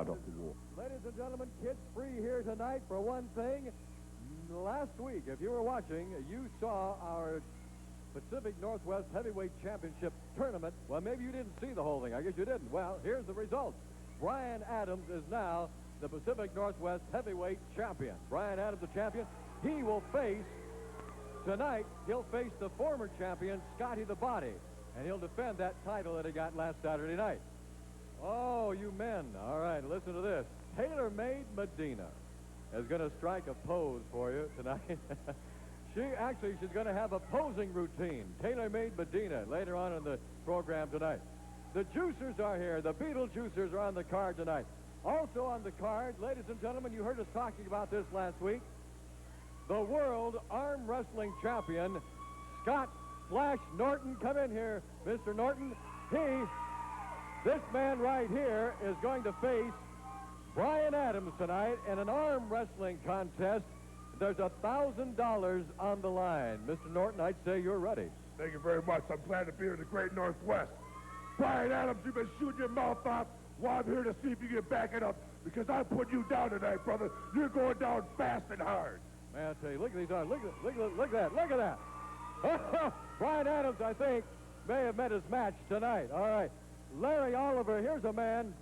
out of the war. Ladies and gentlemen, kids free here tonight for one thing. Last week, if you were watching, you saw our Pacific Northwest Heavyweight Championship tournament. Well, maybe you didn't see the whole thing. I guess you didn't. Well, here's the results. Brian Adams is now the Pacific Northwest Heavyweight Champion. Brian Adams, the champion. He will face, tonight, he'll face the former champion, Scotty the Body. And he'll defend that title that he got last Saturday night. Oh, you men. All right, listen to this. Tailor-Made Medina is going to strike a pose for you tonight. She's going to have a posing routine. Tailor-Made Medina later on in the program tonight. The Juicers are here. The Beetlejuicers are on the card tonight. Also on the card, ladies and gentlemen, you heard us talking about this last week. The World Arm Wrestling Champion, Scott Flash Norton. Come in here, Mr. Norton. This man right here is going to face Brian Adams tonight in an arm wrestling contest. There's $1,000 on the line. Mr. Norton, I'd say you're ready. Thank you very much. I'm glad to be here in the great Northwest. Brian Adams, you've been shooting your mouth off. Well, I'm here to see if you can back it up, because I put you down tonight, brother. You're going down fast and hard. Man, I tell you, look at these arms. Look at that. Brian Adams, I think, may have met his match tonight. All right. Larry Oliver, here's a man,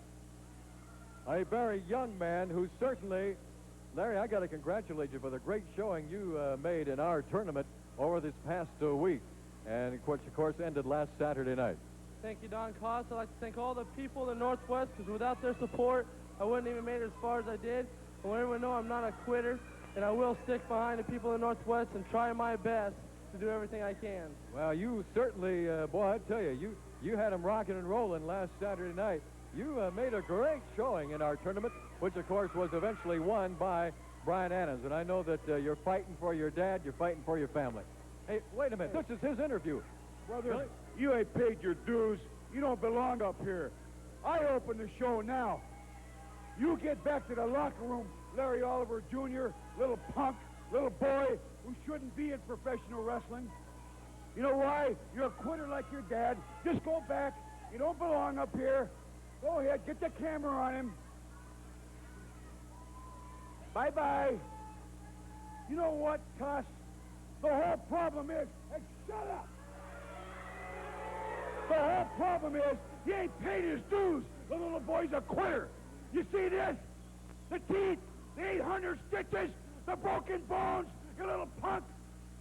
a very young man who certainly, Larry, I got to congratulate you for the great showing you made in our tournament over this past week, and which, of course, ended last Saturday night. Thank you, Don Cost. I'd like to thank all the people in the Northwest, because without their support, I wouldn't even made it as far as I did. I want everyone to know I'm not a quitter, and I will stick behind the people in the Northwest and try my best to do everything I can. Well, you certainly, boy, I tell you, you had them rocking and rolling last Saturday night. You made a great showing in our tournament, which, of course, was eventually won by Brian Adams. And I know that you're fighting for your dad, you're fighting for your family. Hey, wait a minute. This is his interview. Brother, Really? you ain't paid your dues. You don't belong up here. I open the show now. You get back to the locker room, Larry Oliver Jr., little punk, little boy who shouldn't be in professional wrestling. You know why? You're a quitter like your dad. Just go back. You don't belong up here. Go ahead, get the camera on him. Bye-bye. You know what, Cuss? The whole problem is... Hey, shut up! The whole problem is he ain't paid his dues. The little boy's a quitter. You see this? The teeth, the 800 stitches, the broken bones, you little punk.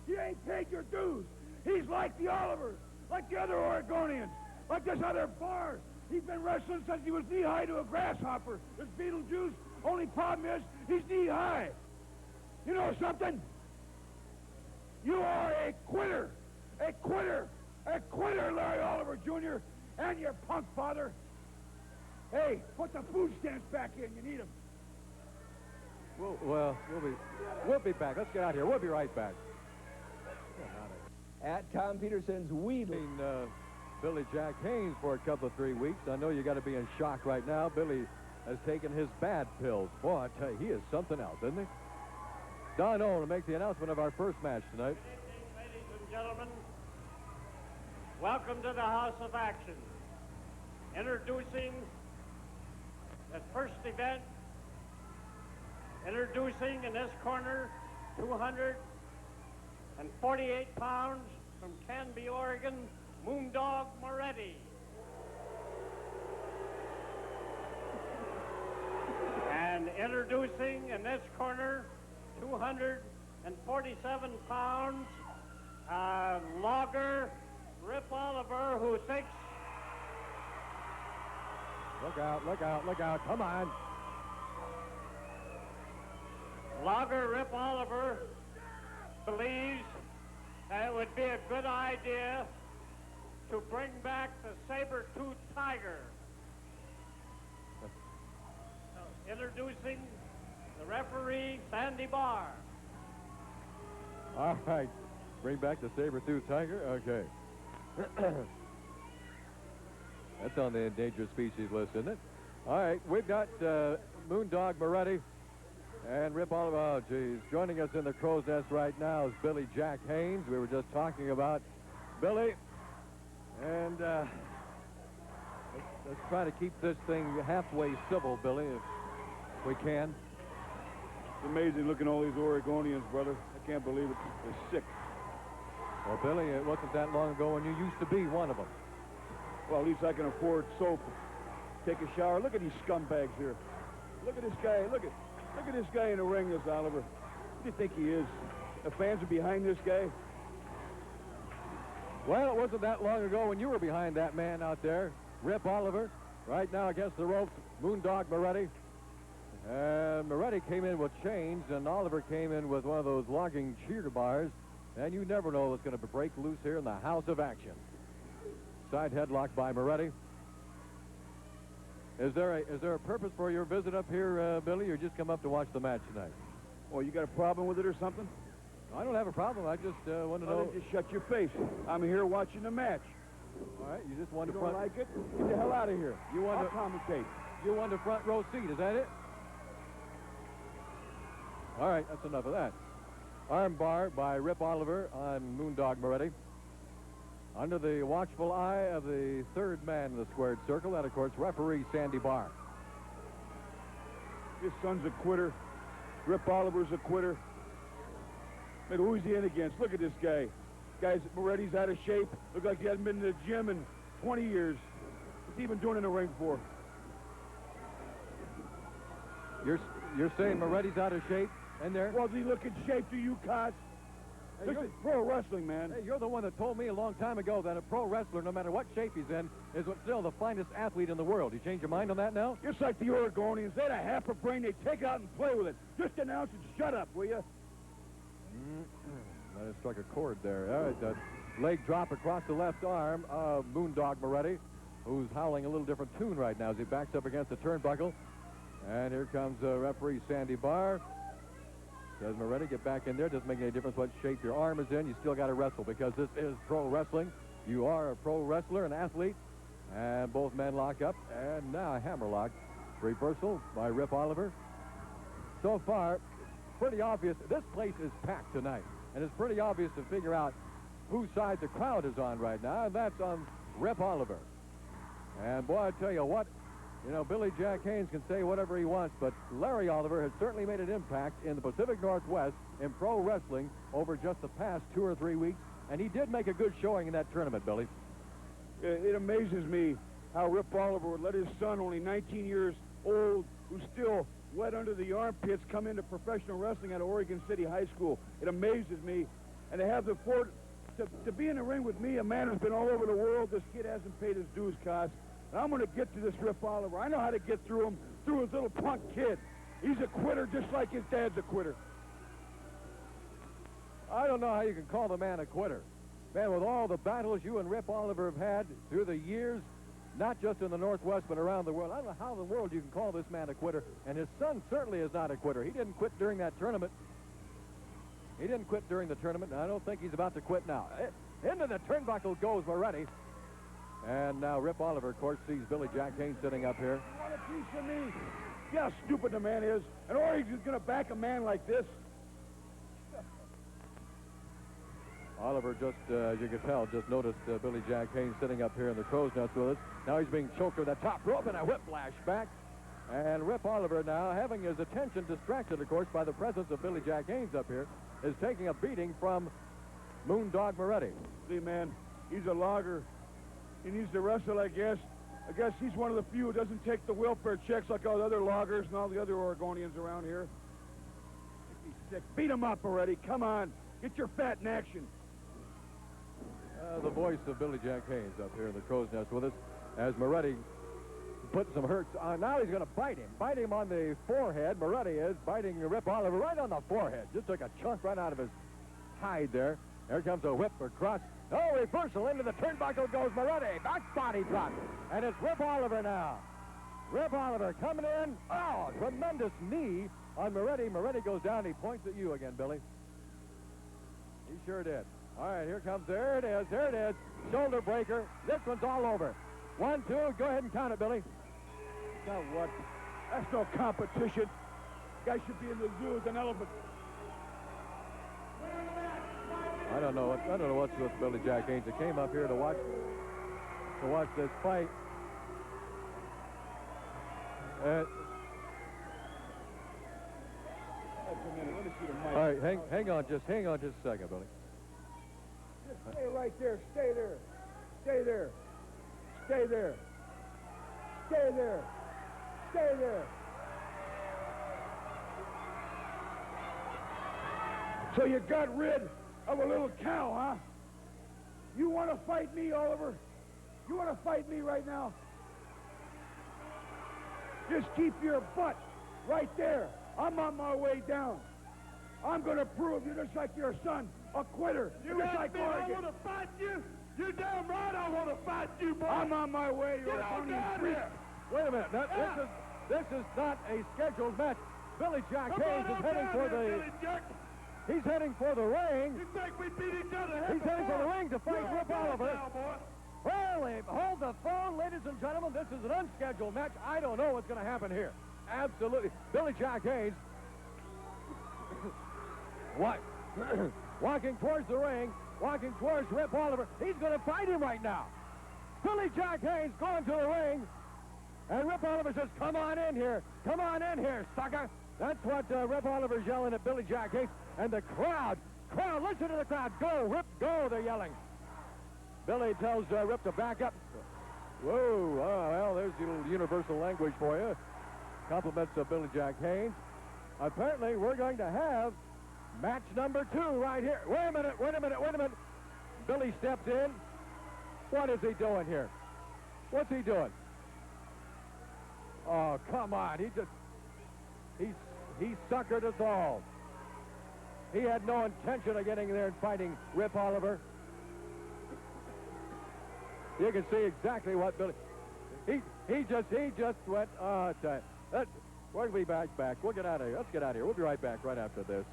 You ain't paid your dues. He's like the Olivers, like the other Oregonians, like this other Bars. He's been wrestling since he was knee-high to a grasshopper. This Beetlejuice, only problem is he's knee-high. You know something? You are a quitter, a quitter, a quitter, Larry Oliver Jr., and your punk father. Hey, put the food stamps back in. You need them. Well, we'll be back. Let's get out of here. We'll be right back. At Tom Peterson's Weedle. Billy Jack Haynes for a couple of 3 weeks. I know you got to be in shock right now. Billy has taken his bad pills. Boy, I tell you, he is something else, isn't he? Don Owen will make the announcement of our first match tonight. Good evening, ladies and gentlemen. Welcome to the House of Action. Introducing the first event. Introducing in this corner, 248 pounds from Canby, Oregon, Moondog Moretti. And introducing in this corner, 247 pounds, Logger Rip Oliver, who thinks... Look out, look out, look out. Come on. Logger Rip Oliver believes that it would be a good idea to bring back the saber-toothed tiger. Introducing the referee, Sandy Barr. All right. Bring back the saber-toothed tiger? Okay. That's on the endangered species list, isn't it? All right. We've got Moondog Moretti and Rip Oliver. Oh, geez. Joining us in the crow's nest right now is Billy Jack Haynes. We were just talking about Billy. And let's Let's try to keep this thing halfway civil, Billy, if we can. It's amazing looking at all these Oregonians, brother. I can't believe it. They're sick. Well, Billy, it wasn't that long ago when you used to be one of them. Well, at least I can afford soap. Take a shower. Look at these scumbags here. Look at this guy. Look at this guy in the ring, this Oliver. Who do you think he is? The fans are behind this guy? Well, it wasn't that long ago when you were behind that man out there, Rip Oliver. Right now against the ropes, Moondog Moretti. And Moretti came in with chains, and Oliver came in with one of those logging cheer bars. And you never know what's going to break loose here in the house of action. Side headlock by Moretti. Is there a purpose for your visit up here, Billy, or just come up to watch the match tonight? Oh, you got a problem with it or something? I don't have a problem. I just want to Well, know. then just shut your face. I'm here watching the match. All right, you just want You to don't front. like it? Get the hell out of here. You want I'll to commentate. You want the front row seat? Is that it? All right, that's enough of that. Arm bar by Rip Oliver on Moondog Moretti. Under the watchful eye of the third man in the squared circle, that, of course, referee Sandy Barr. His son's a quitter. Rip Oliver's a quitter. Look, who is he in against? Look at this guy. Guy's Moretti's out of shape. Look like he hasn't been in the gym in 20 years. What's he been doing in the ring for? You're saying Moretti's out of shape in there? Well, does he look in shape to you, Cots? Hey, This is pro wrestling, man. Hey, you're the one that told me a long time ago that a pro wrestler, no matter what shape he's in, is still the finest athlete in the world. You change your mind on that now? Just like the Oregonians, they had a half a brain. They take it out and play with it. Just announce it. Shut up, will you? That has struck a chord there. All right, that leg drop across the left arm of Moondog Moretti, who's howling a little different tune right now as he backs up against the turnbuckle. And here comes referee Sandy Barr. Says Moretti, get back in there. Doesn't make any difference what shape your arm is in. You still got to wrestle because this is pro wrestling. You are a pro wrestler, an athlete. And both men lock up. And now a hammerlock. Reversal by Rip Oliver. So far, pretty obvious. This place is packed tonight. And it's pretty obvious to figure out whose side the crowd is on right now. And that's on Rip Oliver. And boy, I tell you what. You know, Billy Jack Haynes can say whatever he wants, but Larry Oliver has certainly made an impact in the Pacific Northwest in pro wrestling over just the past 2 or 3 weeks, and he did make a good showing in that tournament, Billy. It amazes me how Rip Oliver would let his son, only 19 years old, who's still wet under the armpits, come into professional wrestling at Oregon City High School. It amazes me. And to have the to be in the ring with me, a man who's been all over the world. This kid hasn't paid his dues, Cost. And I'm going to get to this Rip Oliver. I know how to get through him, through his little punk kid. He's a quitter just like his dad's a quitter. I don't know how you can call the man a quitter. Man, with all the battles you and Rip Oliver have had through the years, not just in the Northwest, but around the world, I don't know how in the world you can call this man a quitter. And his son certainly is not a quitter. He didn't quit during that tournament. He didn't quit during the tournament, and I don't think he's about to quit now. Into the turnbuckle goes Moretti. And now Rip Oliver, of course, sees Billy Jack Haynes sitting up here. You want a piece of me? See how stupid the man is? And Oregon's going to back a man like this? Oliver just, as you can tell, just noticed Billy Jack Haynes sitting up here in the crow's nest with us. Now he's being choked to the top rope and a whiplash back. And Rip Oliver now, having his attention distracted, of course, by the presence of Billy Jack Haynes up here, is taking a beating from Moondog Moretti. See, man, he's a logger. He needs to wrestle, I guess. I guess he's one of the few who doesn't take the welfare checks like all the other loggers and all the other Oregonians around here. Make me sick. Beat him up already. Come on. Get your fat in action. The voice of Billy Jack Haynes up here in the crow's nest with us as Moretti put some hurts on. Now he's going to bite him. Bite him on the forehead. Moretti is biting Rip Oliver right on the forehead. Just took a chunk right out of his hide there. There comes a whip across. Oh, reversal into the turnbuckle goes Moretti. Back body drop. And it's Rip Oliver now. Rip Oliver coming in. Oh, tremendous knee on Moretti. Moretti goes down. He points at you again, Billy. He sure did. All right, here comes. There it is. There it is. Shoulder breaker. This one's all over. 1, 2. Go ahead and count it, Billy. Now what? That's no competition. Guy should be in the zoo as an elephant. I don't know what's with Billy Jack Haynes. He came up here to watch this fight. All right, hang on just a second, Billy. Just stay right there. Stay there. Stay there. Stay there. Stay there. Stay there. So you got rid of a little cow, huh? You want to fight me, Oliver? You want to fight me right now? Just keep your butt right there. I'm on my way down. I'm going to prove you just like your son, a quitter. You just like me, I Oregon. want to fight you? You damn right I want to fight you, boy. I'm on my way. Get on down here. Wait a minute. Now, this is not a scheduled match. Billy Jack Haynes is heading for the... He's heading for the ring. You think we beat each other? He's heading for the ring to fight Rip Oliver. Well, hold the phone, ladies and gentlemen. This is an unscheduled match. I don't know what's going to happen here. Absolutely. Billy Jack Haynes walking towards the ring, walking towards Rip Oliver. He's going to fight him right now. Billy Jack Haynes going to the ring, and Rip Oliver says, come on in here. Come on in here, sucker. That's what Rip Oliver's yelling at Billy Jack Haynes. And the crowd, listen to the crowd. Go, Rip, go, they're yelling. Billy tells Rip to back up. Whoa, well, there's the little universal language for you. Compliments of Billy Jack Haynes. Apparently, we're going to have match number 2 right here. Wait a minute. Billy steps in. What is he doing here? What's he doing? Oh, come on. He suckered us all. He had no intention of getting there and fighting Rip Oliver. You can see exactly what Billy... He just went... we'll be back. We'll get out of here. Let's get out of here. We'll be right back right after this.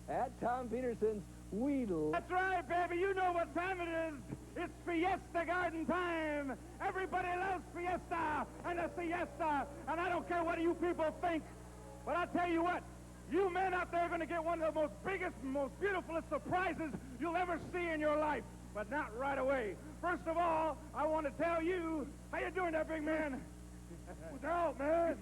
At Tom Peterson's Weedle. That's right, baby. You know what time it is. It's Fiesta Garden time. Everybody loves Fiesta and a siesta. And I don't care what you people think. But I'll tell you what. You men out there are going to get one of the most biggest, most beautifulest surprises you'll ever see in your life. But not right away. First of all, I want to tell you, how you doing there, big man? What's out, man?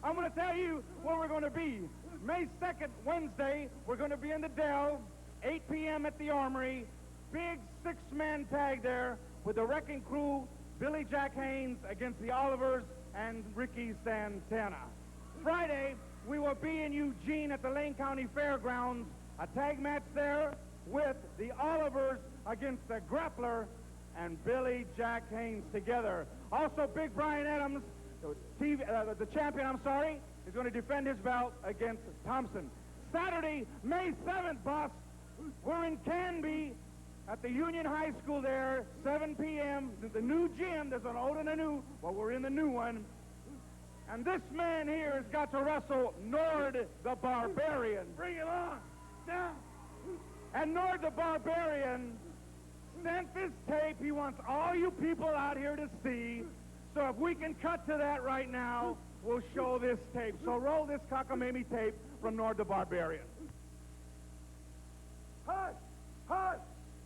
I'm going to tell you where we're going to be. May 2nd, Wednesday, we're going to be in the Dell, 8 p.m. at the Armory. Big 6-man tag there with the Wrecking Crew, Billy Jack Haynes against the Olivers and Ricky Santana. Friday, we will be in Eugene at the Lane County Fairgrounds, a tag match there with the Olivers against the Grappler and Billy Jack Haynes together. Also, Big Brian Adams, the champion, is going to defend his belt against Thompson. Saturday, May 7th, boss, we're in Canby at the Union High School there, 7 p.m. The new gym, there's an old and a new, but we're in the new one. And this man here has got to wrestle Nord the Barbarian. Bring it on. Now. And Nord the Barbarian sent this tape he wants all you people out here to see. So if we can cut to that right now, we'll show this tape. So roll this cockamamie tape from Nord the Barbarian. Hush!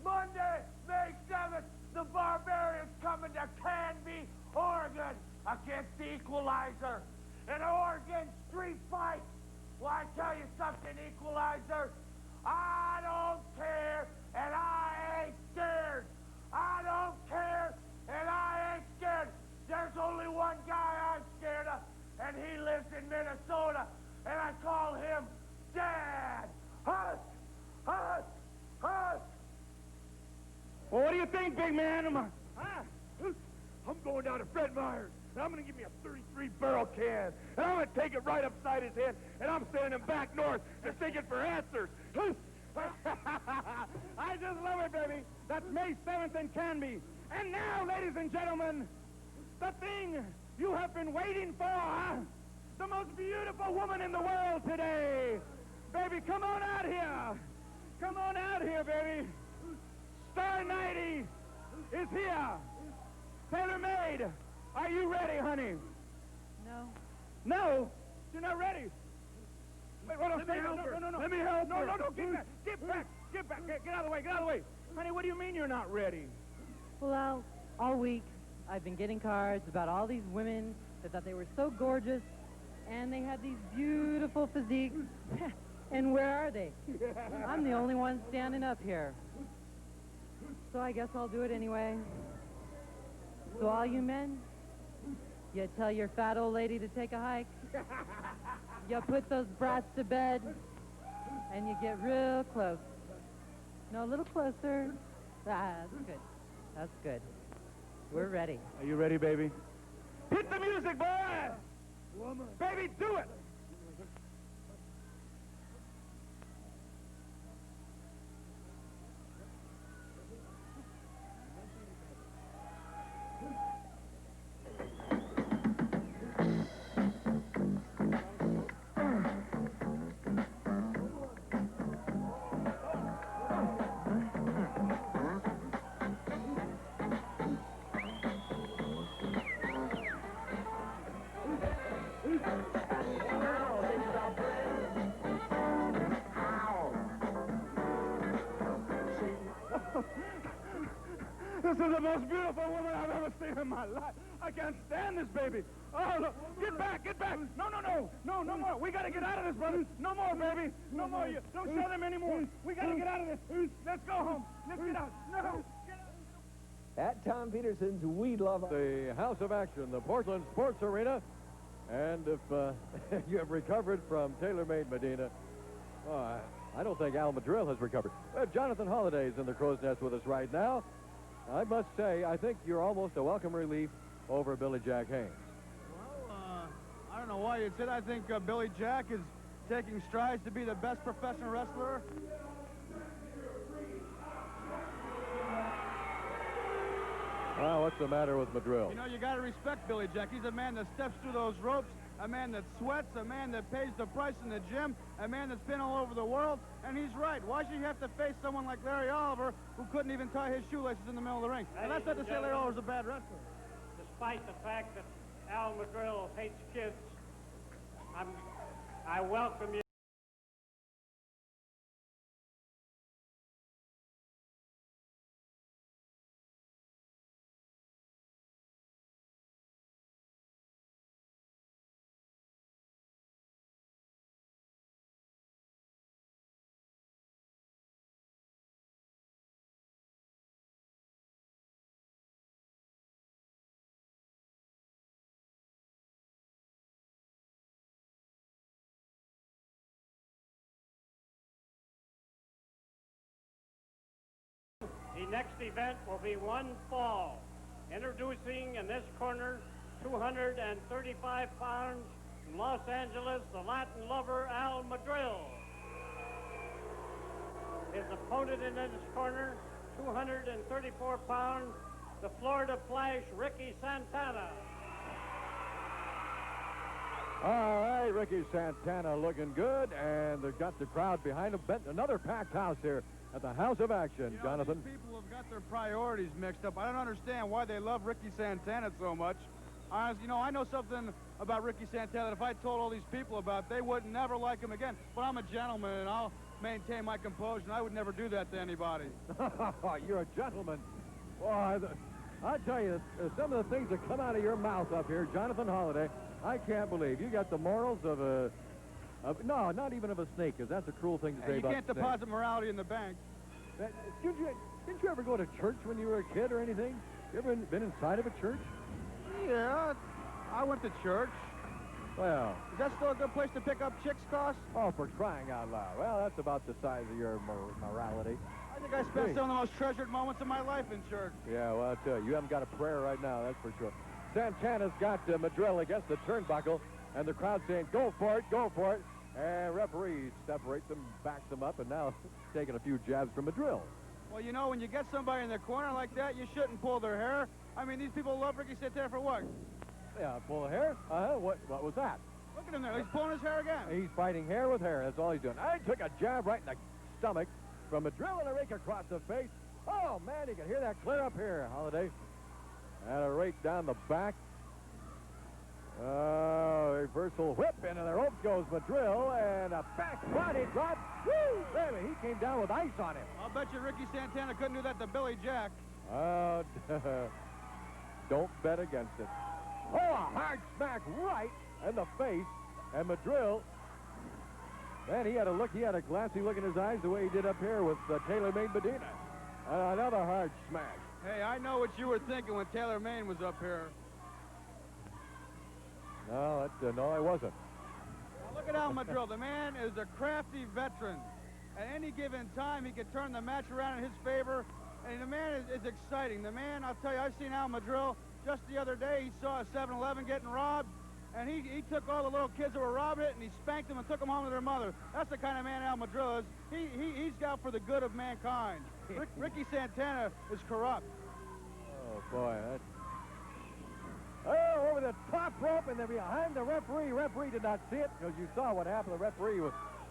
Monday, May 7th, the Barbarian's coming to Canby, Oregon, against the Equalizer. An Oregon street fight. Well, I tell you something, Equalizer. I don't care, and I ain't scared. I don't care, and I ain't scared. There's only one guy I'm scared of, and he lives in Minnesota, and I call him Dad. Hush! Well, what do you think, big man? I'm going down to Fred Meyer's, and I'm going to give me a 33-barrel can, and I'm going to take it right upside his head, and I'm sending him back north to seek it for answers. I just love it, baby. That's May 7th in Canby. And now, ladies and gentlemen, the thing you have been waiting for, huh? The most beautiful woman in the world today. Baby, come on out here. Come on out here, baby. Star 90 is here. Taylor Made, are you ready, honey? No. No? You're not ready? Wait, hold on. Let me help her. No. Let me help her. No, get back. Get out of the way. Honey, what do you mean you're not ready? Well, all week I've been getting cards about all these women They thought they were so gorgeous, and they had these beautiful physiques. And where are they? I'm the only one standing up here. So I guess I'll do it anyway. So all you men, you tell your fat old lady to take a hike. You put those brats to bed, and you get real close. No, a little closer. Ah, that's good. That's good. We're ready. Are you ready, baby? Hit the music, boy! Baby, do it! This is the most beautiful woman I've ever seen in my life. I can't stand this baby. Oh, look. Get back, get back. No, no, no. No, no more. We got to get out of this, brother. No more, baby. No more. You don't show them anymore. We got to get out of this. Let's go home. Let's get out. No. Get out. At Tom Peterson's, we love The House of Action, the Portland Sports Arena. And if you have recovered from TaylorMade Medina, I don't think Al Madrill has recovered. Jonathan Holliday's in the Crow's Nest with us right now. I must say, I think you're almost a welcome relief over Billy Jack Haynes. Well, I don't know why you'd say that. I think Billy Jack is taking strides to be the best professional wrestler. Well, what's the matter with Madrill? You know, you got to respect Billy Jack. He's a man that steps through those ropes, a man that sweats, a man that pays the price in the gym, a man that's been all over the world, and he's right. Why should you have to face someone like Larry Oliver, who couldn't even tie his shoelaces in the middle of the ring? And that's not to say Larry Oliver's a bad wrestler. Despite the fact that Al Madrill hates kids, I welcome you. The next event will be one fall. Introducing in this corner, 235 pounds from Los Angeles, the Latin lover Al Madrill. His opponent in this corner, 234 pounds, the Florida Flash Ricky Santana. All right, Ricky Santana looking good, and they've got the crowd behind him. Another packed house here at the House of Action, You know, Jonathan. these people have got their priorities mixed up. I don't understand why they love Ricky Santana so much. You know, I know something about Ricky Santana that if I told all these people about, they would never like him again. But I'm a gentleman, and I'll maintain my composure, and I would never do that to anybody. You're a gentleman. Boy, I tell you, some of the things that come out of your mouth up here, Jonathan Holliday, I can't believe. You got the morals of a... no, not even of a snake, because that's a cruel thing to say You about can't deposit morality in the bank. Didn't you ever go to church when you were a kid or anything? You ever been inside of a church? Yeah, I went to church. Well... Is that still a good place to pick up chicks, Cost? Oh, for crying out loud. Well, that's about the size of your morality. I think I spent some of the most treasured moments of my life in church. Yeah, well, I tell you, you haven't got a prayer right now, that's for sure. Santana's got Madrill against the turnbuckle, and the crowd saying, go for it, go for it. And referee separates them, backs them up, and now taking a few jabs from Madrill. Well, you know, when you get somebody in the corner like that, you shouldn't pull their hair. I mean, these people love Ricky Santana for what? Yeah, pull hair? What was that? Look at him there. He's pulling his hair again. He's fighting hair with hair. That's all he's doing. I took a jab right in the stomach from Madrill and a rake across the face. Oh, man, you can hear that clear up here, Holiday. And a rake down the back. Reversal whip, and in the ropes goes Madrill, and a back body drop. Woo, baby, he came down with ice on him. I'll bet you Ricky Santana couldn't do that to Billy Jack. Don't bet against it. Oh, a hard smack right in the face. And Madrill, man, he had a glassy look in his eyes the way he did up here with TaylorMade Medina. Another hard smack. Hey, I know what you were thinking when TaylorMade was up here. No, I wasn't. Now look at Al Madrill. The man is a crafty veteran. At any given time, he can turn the match around in his favor. And the man is exciting. The man, I'll tell you, I've seen Al Madrill just the other day. He saw a 7-Eleven getting robbed. And he took all the little kids that were robbing it, and he spanked them and took them home to their mother. That's the kind of man Al Madrill is. He's out for the good of mankind. Ricky Santana is corrupt. Oh, boy. Oh, over the top rope and then behind the referee. Referee did not see it because you saw what happened. The referee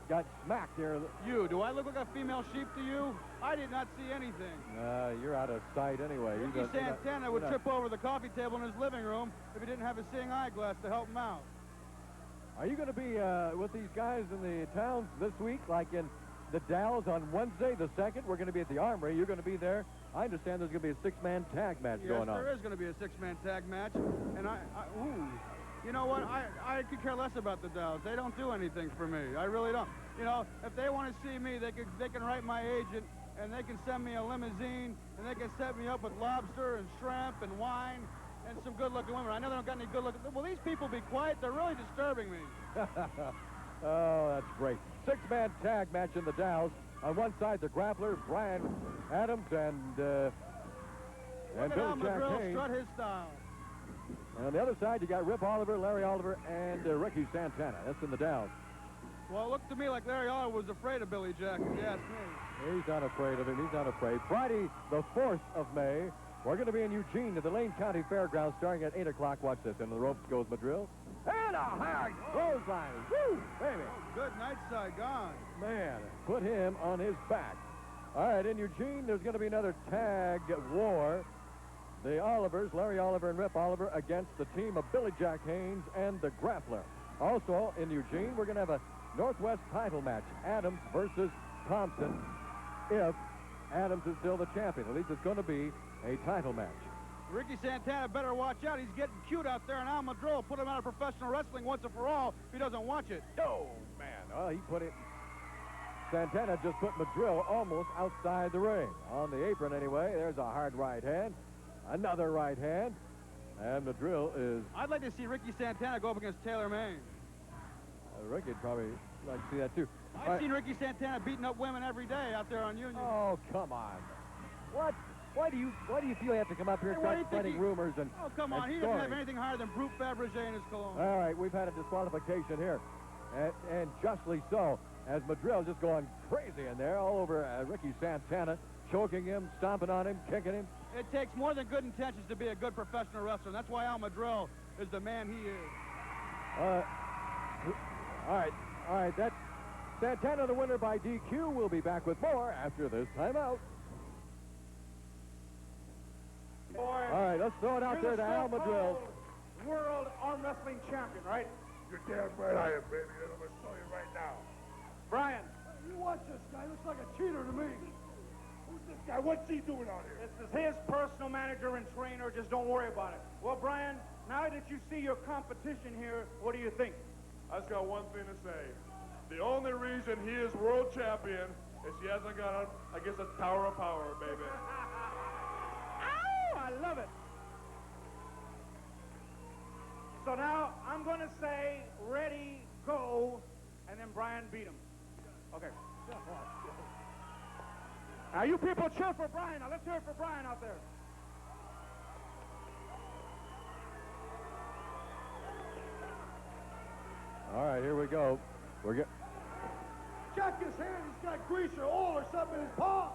got smacked there. Do I look like a female sheep to you? I did not see anything. You're out of sight anyway. Ricky Santana would trip over the coffee table in his living room if he didn't have a seeing eyeglass to help him out. Are you going to be with these guys in the towns this week, like in the Dalles on Wednesday, the 2nd? We're going to be at the Armory. You're going to be there. I understand there's going to be a 6-man tag match going on. Yes, there is going to be a 6-man tag match. And you know what? I could care less about the Dalles. They don't do anything for me. I really don't. You know, if they want to see me, they can write my agent, and they can send me a limousine, and they can set me up with lobster and shrimp and wine and some good-looking women. I know they don't got any good-looking... Will these people be quiet? They're really disturbing me. Oh, that's great. 6-man tag match in the Dalles. On one side, the grappler, Brian Adams, and Look at Billy Al Jack Madrill Haynes. strut his style. And on the other side, you got Rip Oliver, Larry Oliver, and Ricky Santana. That's in the Dalles. Well, it looked to me like Larry Oliver was afraid of Billy Jack, if you ask me. He's not afraid of him. He's not afraid. Friday, the 4th of May, we're going to be in Eugene at the Lane County Fairgrounds starting at 8 o'clock. Watch this. Into the ropes goes Madrill. And a hard clothesline. Woo, baby. Good night side gone. Man, put him on his back. All right, in Eugene, there's going to be another tag war. The Olivers, Larry Oliver and Rip Oliver, against the team of Billy Jack Haynes and the Grappler. Also, in Eugene, we're going to have a Northwest title match. Adams versus Thompson. If Adams is still the champion, at least it's going to be a title match. Ricky Santana better watch out. He's getting cute out there, and Al Madrill put him out of professional wrestling once and for all if he doesn't watch it. Oh, man. Oh, he put it... Santana just put Madrill almost outside the ring. On the apron, anyway, there's a hard right hand. Another right hand. And Madrill is... I'd like to see Ricky Santana go up against TaylorMade. Ricky'd probably like to see that, too. I've seen Ricky Santana beating up women every day out there on Union. Oh, come on. What? Why do you feel you have to come up here and start spreading rumors and Oh, come on. and He stories? doesn't have anything higher than Brute Fabergé in his cologne. All right, we've had a disqualification here. And justly so, as Madrill just going crazy in there, all over Ricky Santana, choking him, stomping on him, kicking him. It takes more than good intentions to be a good professional wrestler, and that's why Al Madrill is the man he is. All right, that's Santana the winner by DQ. We'll be back with more after this timeout. Boy, All right, let's throw it out there to Al Madrill. World Arm Wrestling Champion, right? You're damn right I am, baby. I'm going to show you right now. Brian, You watch this guy. Looks like a cheater to me. Who's this guy? What's he doing out here? this is his personal manager and trainer. Just don't worry about it. Well, Brian, now that you see your competition here, what do you think? I just got one thing to say. The only reason he is world champion is he hasn't got, I guess, a Tower of Power, baby. Ow! I love it. So now I'm going to say, ready, go, and then Brian beat him. Okay. Now you people cheer for Brian. Now let's hear it for Brian out there. All right, here we go. Check his hand. He's got grease or oil or something in his paw.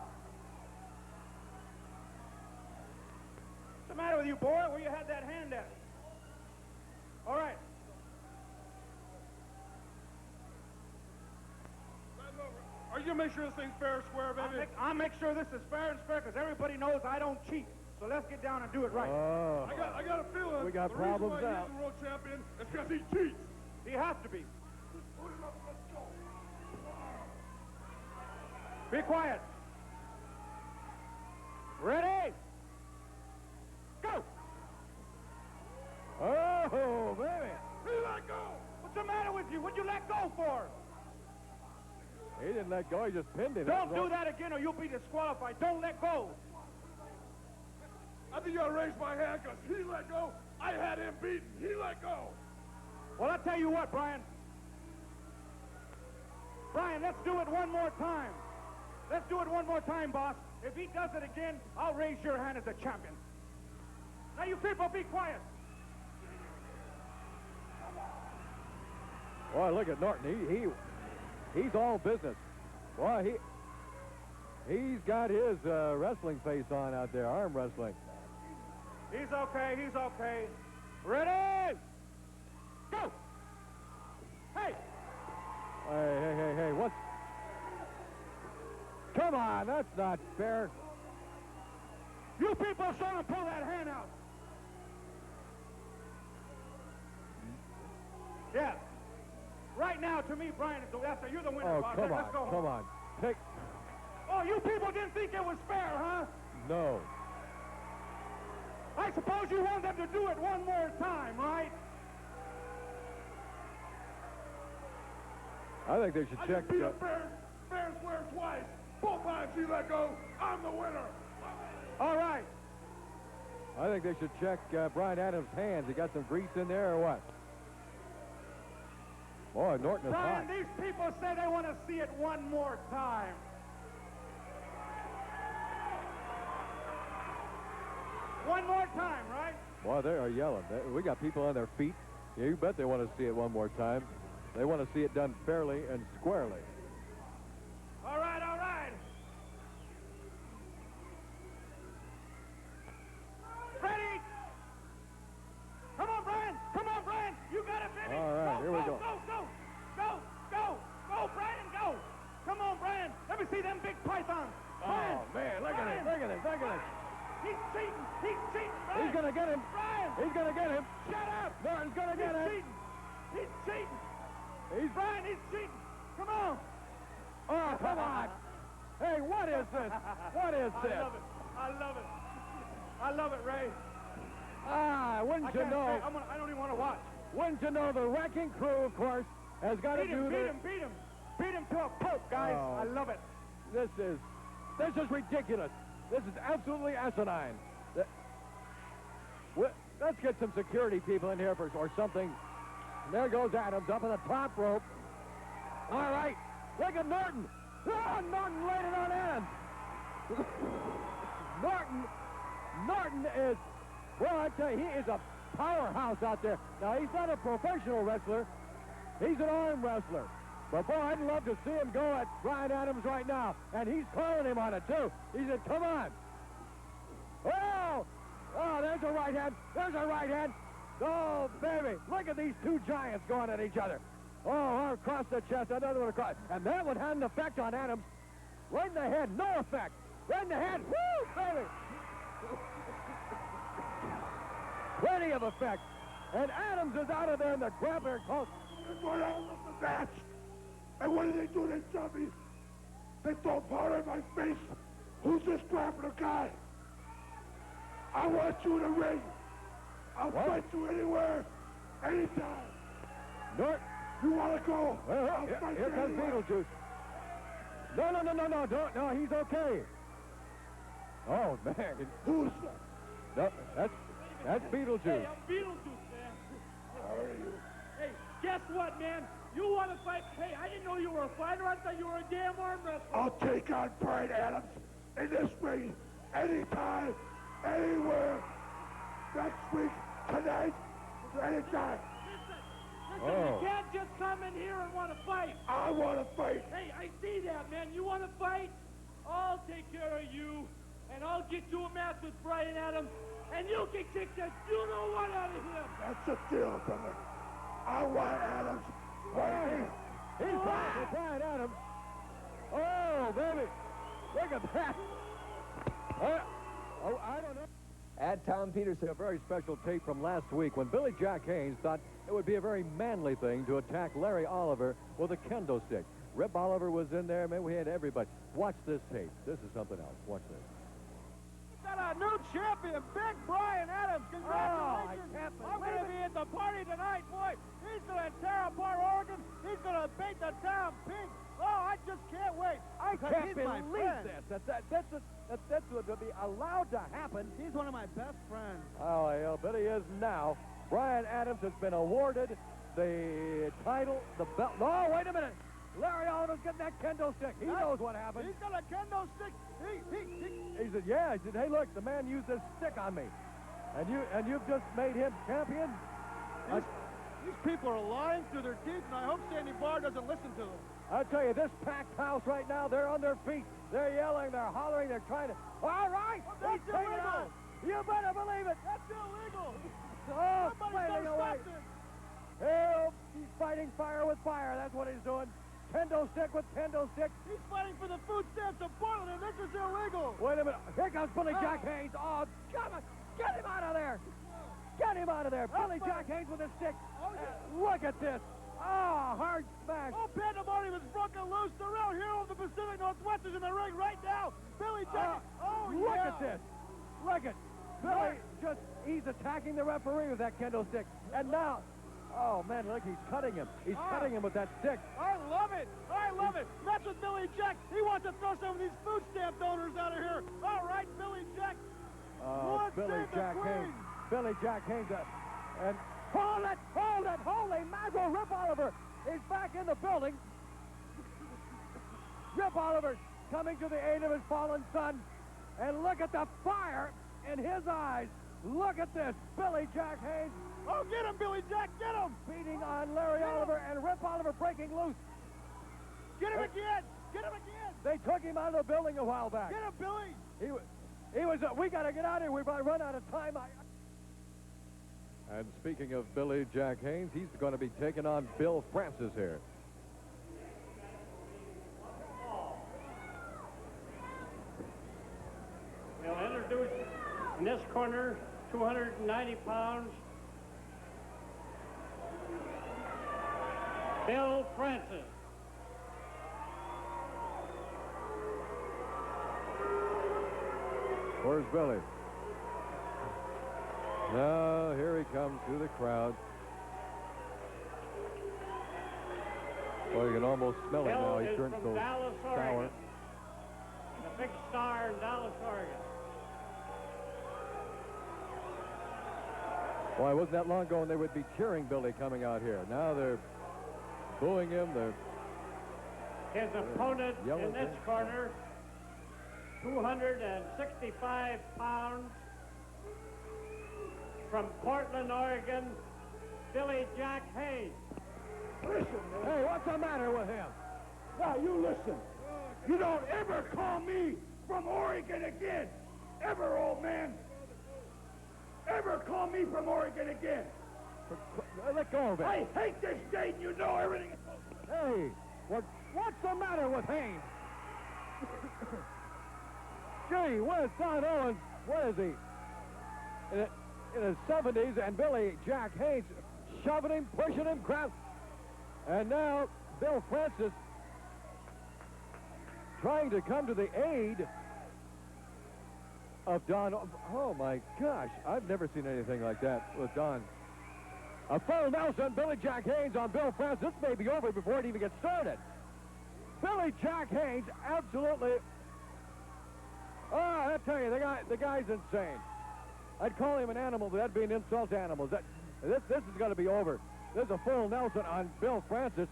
What's the matter with you, boy? Where you had that hand at? All right. Are you going to make sure this thing's fair and square, baby? I'll make sure this is fair and square because everybody knows I don't cheat. So let's get down and do it right. Oh, I got a feeling we got the reason problems why now. he's the world champion is because he cheats. He has to be. Be quiet. Ready? Go! Oh, matter with you? What'd you let go for? He didn't let go. He just pinned him. Don't do that again or you'll be disqualified. Don't let go. I think you ought to raise my hand because he let go. I had him beaten. He let go. Well, I'll tell you what, Brian. Brian, let's do it one more time. Let's do it one more time, boss. If he does it again, I'll raise your hand as a champion. Now, you people, be quiet. Boy, look at Norton. He's all business. Boy, he's got his wrestling face on out there, arm wrestling. He's okay. He's okay. Ready? Go! Hey! Hey, what? Come on, that's not fair. You people saw him pull that hand out. Yeah. Right now, to me, Brian is the winner. You're the winner, Oh, boss. come Let's go on, home. come on. Take. Oh, you people didn't think it was fair, huh? No. I suppose you want them to do it one more time, right? I think they should I check. just beat him fair and square twice. Both times he let go. I'm the winner. All right. I think they should check Brian Adams' hands. He got some grease in there or what? Boy, Norton is Brian, hot. these people say they want to see it one more time. One more time, right? Boy, they are yelling. We got people on their feet. Yeah, you bet they want to see it one more time. They want to see it done fairly and squarely. All right, all right. Ready? Come on, Brian. Come on, Brian. You got it, baby. All right, here we go. Go, Brian, go. Come on, Brian. Let me see them big pythons. Brian, Oh, man, look at Brian. this. He's cheating, Brian. He's going to get him. Brian. He's going to get him. Shut up. Norton's going to get him. He's cheating. He's... Brian, he's cheating. Come on. Oh, come on. Hey, what is this? What is this? I love it, Ray. Wouldn't you know? I don't even want to watch. Wouldn't you know the Wrecking Crew, of course, has got to Beat do him, this. beat him. Beat him to a pulp, guys. Oh. I love it. This is ridiculous. This is absolutely asinine. Let's get some security people in here or something. And there goes Adams up on the top rope. All right. Look at Norton. Oh, Norton laid it on Adams. Norton is, well, I tell you, he is a powerhouse out there. Now, he's not a professional wrestler. He's an arm wrestler. But, boy, I'd love to see him go at Brian Adams right now. And he's calling him on it, too. He said, come on. Oh, there's a right hand. There's a right hand. Oh, baby. Look at these two giants going at each other. Oh, across the chest, another one across. And that one had an effect on Adams. Right in the head, no effect. Right in the head, woo, baby. Plenty of effect. And Adams is out of there in the grappler close. That's what I love the match. And what do? They jump me. They throw powder in my face. Who's this grappler guy? I want you to ring. I'll fight you anywhere, anytime. Norton. You want to go? Well, I'll fight here you comes anywhere. Beetlejuice. No, he's okay. Oh, man. Who's No, that's Beetlejuice. Hey, I'm Beetlejuice, man. How are you? Hey, guess what, man? You want to fight? Hey, I didn't know you were a fighter. I thought you were a damn arm wrestler. I'll take on Brian Adams in this ring anytime, anywhere. Next week, tonight, anytime. Listen, you can't just come in here and want to fight. I want to fight. Hey, I see that, man. You want to fight? I'll take care of you, and I'll get you a match with Brian Adams, and you can kick that you-know-what out of him. That's a deal, brother. I want Adams. He's back with Brian Adams. Oh, baby. Look at that. I don't know. At Tom Peterson. A very special tape from last week when Billy Jack Haynes thought it would be a very manly thing to attack Larry Oliver with a kendo stick. Rip Oliver was in there. Man, we had everybody. Watch this tape. This is something else. Watch this. Get got a new champion, Big Brian Adams. Congratulations. can't I'm believe going to be at the party tonight, boy. He's going to tear apart Oregon. He's going to paint the town pink. Oh, I just can't wait. I 'Cause can't he's my believe friend. this. That's what would be allowed to happen. He's one of my best friends. Oh, yeah, but he is now. Brian Adams has been awarded the title, the belt. No, wait a minute. Larry Oliver's getting that kendo stick. He knows what happened. He's got a kendo stick. He said, yeah. He said, hey, look, the man used this stick on me. And you've just made him champion? These people are lying through their teeth, and I hope Sandy Barr doesn't listen to them. I'll tell you, this packed house right now, they're on their feet. They're yelling, they're hollering, they're trying to... All right! Well, that's he's taking it illegal. on. You better believe it. That's illegal. Oh, Somebody's flailing got to away. stop this. Oh, he's fighting fire with fire. That's what he's doing. Kendo stick with kendo stick. He's fighting for the food stamps of Portland, and this is illegal. Wait a minute. Here comes Billy Jack Haynes. Oh, come on. Get him out of there. Get him out of there. Billy Jack Haynes with a stick. Look at this. Oh, hard smash. Oh, pandemonium is broken loose. The real hero of the Pacific Northwest is in the ring right now. Billy Jack. Look at this. Look at Billy. He's attacking the referee with that kendo stick. And now, oh, man, look, he's cutting him. He's cutting him with that stick. I love it. I love it. That's with Billy Jack. He wants to throw some of these food stamp donors out of here. All right, Billy Jack. Billy Jack Haynes. Billy Jack Haynes. And hold it. Holy mackerel. Rip Oliver is back in the building. Rip Oliver coming to the aid of his fallen son. And look at the fire in his eyes. Look at this. Billy Jack Haynes. Oh, get him, Billy Jack. Get him. Beating on Larry Oliver and Rip Oliver breaking loose. Get him again. Get him again. They took him out of the building a while back. Get him, Billy. He was, we got to get out of here. We've run out of time. And speaking of Billy Jack Haynes, he's going to be taking on Bill Francis here. We'll introduce in this corner, 290 pounds, Bill Francis. Where's Billy? Now, here he comes through the crowd. Well, you can almost smell it now. Bill He is turned from so Dallas, sour. Oregon. The big star in Dallas, Oregon. Why, it wasn't that long ago when they would be cheering Billy coming out here. Now they're booing him. His opponent yelling in this things. corner, 265 pounds, from Portland, Oregon, Billy Jack Haynes. Listen, man. Hey, what's the matter with him? Now, you listen. You don't ever call me from Oregon again. Ever, old man. Ever call me from Oregon again. Let go of it. I hate this state, and you know everything. Hey, what's the matter with Haynes? Gee, where's Don Owens? Where is he? In his 70s, and Billy Jack Haynes shoving him, pushing him, crap. And now Bill Francis trying to come to the aid of Don. Oh, my gosh. I've never seen anything like that with Don. A full Nelson, Billy Jack Haynes on Bill Francis. This may be over before it even gets started. Billy Jack Haynes absolutely... Oh, I tell you, the guy's insane. I'd call him an animal, but that'd be an insult to animals. This is going to be over. There's a full Nelson on Bill Francis.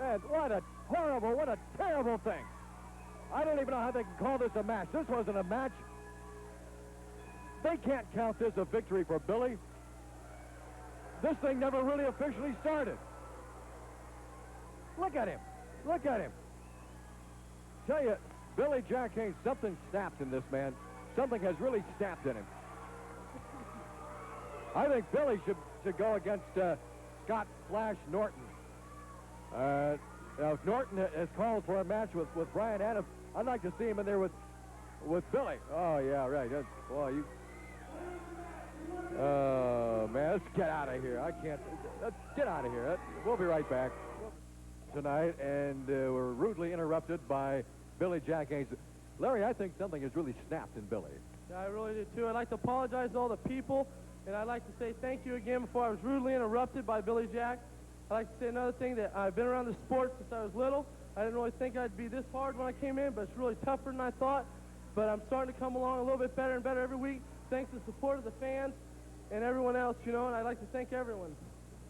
And what a horrible, what a terrible thing. I don't even know how they can call this a match. This wasn't a match. They can't count this a victory for Billy. This thing never really officially started. Look at him. Look at him. Tell you, Billy Jack Haynes, something snapped in this man. Something has really snapped in him. I think Billy should go against Scott Flash Norton. Now, if Norton has called for a match with Brian Adams, I'd like to see him in there with Billy. Oh, yeah, right. Boy, you... Oh, man, let's get out of here. I can't... Let's get out of here. We'll be right back tonight, and we're rudely interrupted by Billy Jack Haynes. Larry, I think something has really snapped in Billy. Yeah, I really do too. I'd like to apologize to all the people, and I'd like to say thank you again before I was rudely interrupted by Billy Jack. I'd like to say another thing, that I've been around the sport since I was little. I didn't really think I'd be this hard when I came in, but it's really tougher than I thought. But I'm starting to come along a little bit better and better every week, thanks to the support of the fans and everyone else, you know, and I'd like to thank everyone.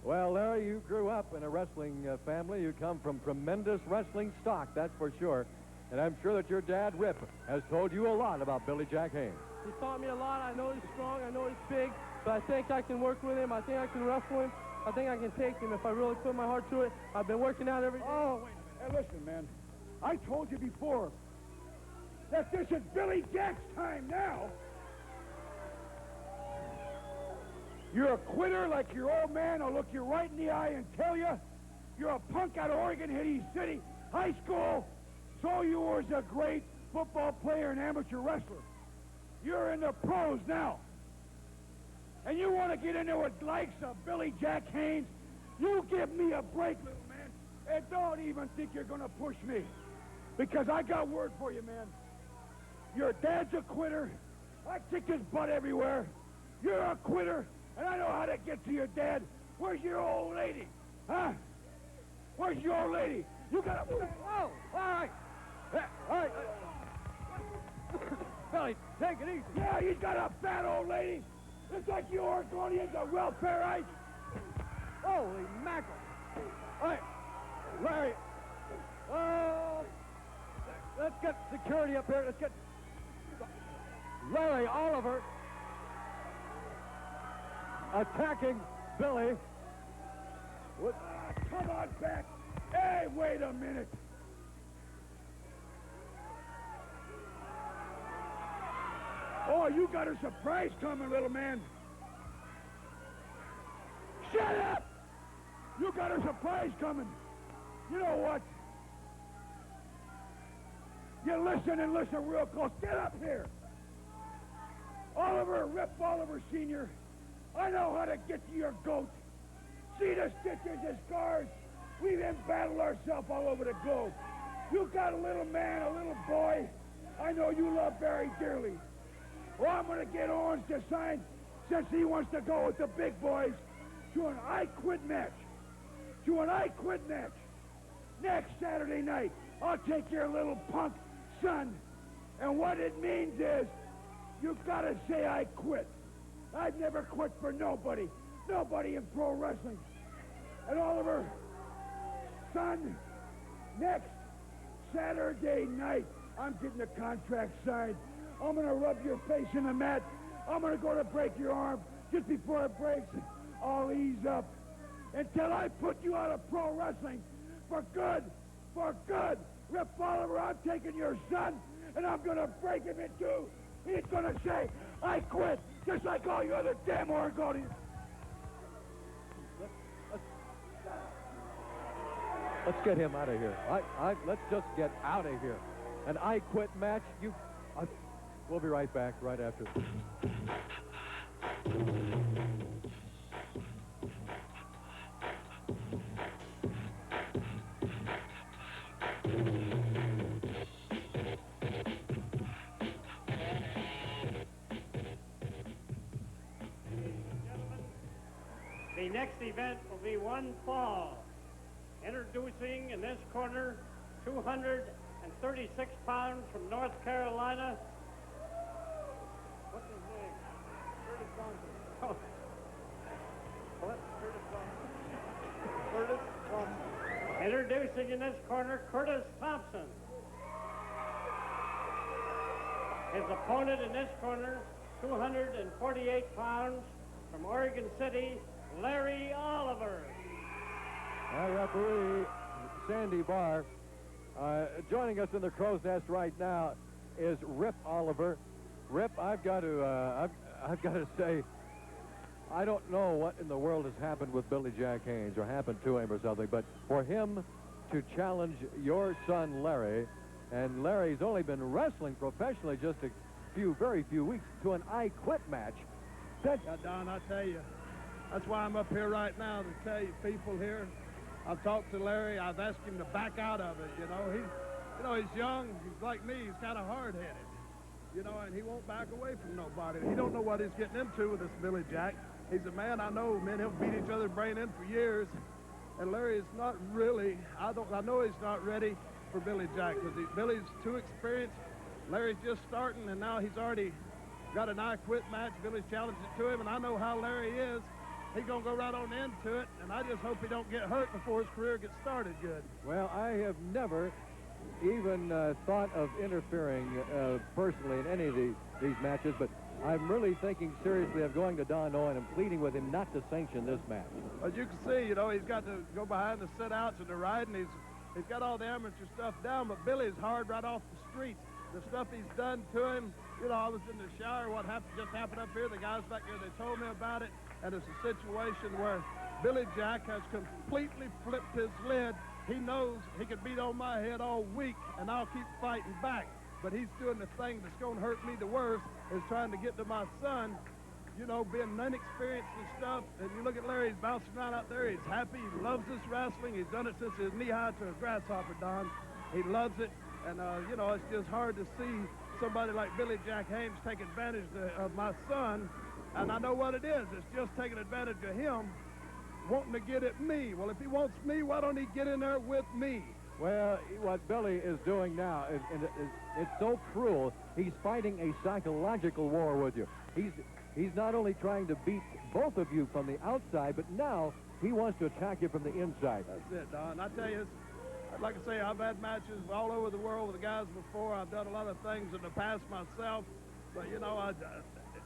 Well, Larry, you grew up in a wrestling family. You come from tremendous wrestling stock, that's for sure. And I'm sure that your dad, Rip, has told you a lot about Billy Jack Haynes. He taught me a lot. I know he's strong. I know he's big. But I think I can work with him. I think I can wrestle him. I think I can take him if I really put my heart to it. I've been working out every day. Oh, wait a minute. Hey, listen, man. I told you before that this is Billy Jack's time now. You're a quitter like your old man. I'll look you right in the eye and tell you you're a punk out of Oregon City High School. So you was a great football player and amateur wrestler. You're in the pros now. And you want to get into it likes of Billy Jack Haynes? You give me a break, little man. And don't even think you're going to push me. Because I got word for you, man. Your dad's a quitter. I kick his butt everywhere. You're a quitter, and I know how to get to your dad. Where's your old lady? Huh? Where's your old lady? You got to... Oh, all right. All right. Billy, take it easy. Yeah, he's got a fat old lady. It's like you Oregonians are welfareites. Holy mackerel. All right, Larry. Let's get security up here. Let's get Larry Oliver attacking Billy. Come on back. Hey, wait a minute. Oh, you got a surprise coming, little man. Shut up! You got a surprise coming. You know what? You listen and listen real close. Get up here. Oliver, Rip Oliver Sr., I know how to get to your goat. See the stitches and scars? We've embattled ourselves all over the globe. You got a little man, a little boy, I know you love very dearly. Well, I'm going to get Orange to sign, since he wants to go with the big boys, to an I Quit match. To an I Quit match. Next Saturday night, I'll take your little punk son. And what it means is, you've got to say I quit. I've never quit for nobody. Nobody in pro wrestling. And Oliver, son, next Saturday night, I'm getting the contract signed. I'm going to rub your face in the mat. I'm going to go to break your arm. Just before it breaks, I'll ease up. Until I put you out of pro wrestling for good. For good. Rip Oliver, I'm taking your son, and I'm going to break him in two. He's going to say, I quit, just like all you other damn Oregonians. Let's get him out of here. Let's just get out of here. An I Quit match? We'll be right back right after this. The next event will be one fall. Introducing in this corner, 236 pounds from North Carolina. What's his name? Curtis Johnson. Oh. What? Curtis Johnson. Introducing in this corner, Curtis Thompson. His opponent in this corner, 248 pounds from Oregon City, Larry Oliver. Our referee, Sandy Barr. Joining us in the Crow's Nest right now is Rip Oliver. Rip, I've got to say, I don't know what in the world has happened with Billy Jack Haynes or happened to him or something, but for him to challenge your son Larry, and Larry's only been wrestling professionally just a very few weeks, to an I Quit match. Yeah, Don, I tell you, that's why I'm up here right now, to tell you people here. I've talked to Larry. I've asked him to back out of it. He's young. He's like me. He's kind of hard-headed. you know, and he won't back away from nobody. He don't know what he's getting into with this Billy Jack. He's a man I know, man, he'll beat each other's brain in for years. And Larry is not really, I know he's not ready for Billy Jack because Billy's too experienced. Larry's just starting, and now he's already got an I Quit match. Billy's challenged it to him, and I know how Larry is. He's going to go right on into it, and I just hope he don't get hurt before his career gets started good. Well, I have never even thought of interfering personally in any of these matches, but I'm really thinking seriously of going to Don Owen and pleading with him not to sanction this match. As you can see, you know, he's got to go behind the sit-outs and the riding. He's got all the amateur stuff down, but Billy's hard right off the streets. The stuff he's done to him, you know, I was in the shower. What just happened up here, the guys back there, they told me about it, and it's a situation where Billy Jack has completely flipped his lid. He knows he can beat on my head all week, and I'll keep fighting back. But he's doing the thing that's going to hurt me the worst, is trying to get to my son, you know, being inexperienced and stuff. And you look at Larry, he's bouncing around out there. He's happy. He loves this wrestling. He's done it since he was knee-high to a grasshopper, Don. He loves it. And, you know, it's just hard to see somebody like Billy Jack Hames take advantage of my son. And I know what it is. It's just taking advantage of him, wanting to get at me. Well, if he wants me, why don't he get in there with me? Well, what Billy is doing now is it's so cruel. He's fighting a psychological war with you. He's not only trying to beat both of you from the outside, but now he wants to attack you from the inside. That's it, Don. I tell you, like I say, I've had matches all over the world with the guys before. I've done a lot of things in the past myself, but you know,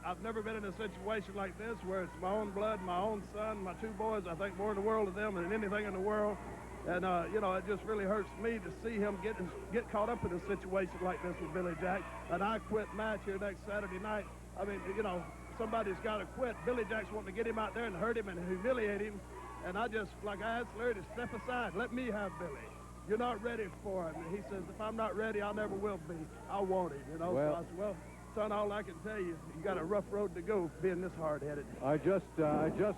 I've never been in a situation like this where it's my own blood, my own son, my two boys. I think more in the world of them than anything in the world. And, you know, it just really hurts me to see him get caught up in a situation like this with Billy Jack. And I quit match here next Saturday night. I mean, you know, somebody's got to quit. Billy Jack's wanting to get him out there and hurt him and humiliate him. And I just, like I asked Larry to step aside. Let me have Billy. You're not ready for him. And he says, if I'm not ready, I never will be. I want him, you know. Well, so I said, well, son, all I can tell you, you got a rough road to go being this hard-headed. I just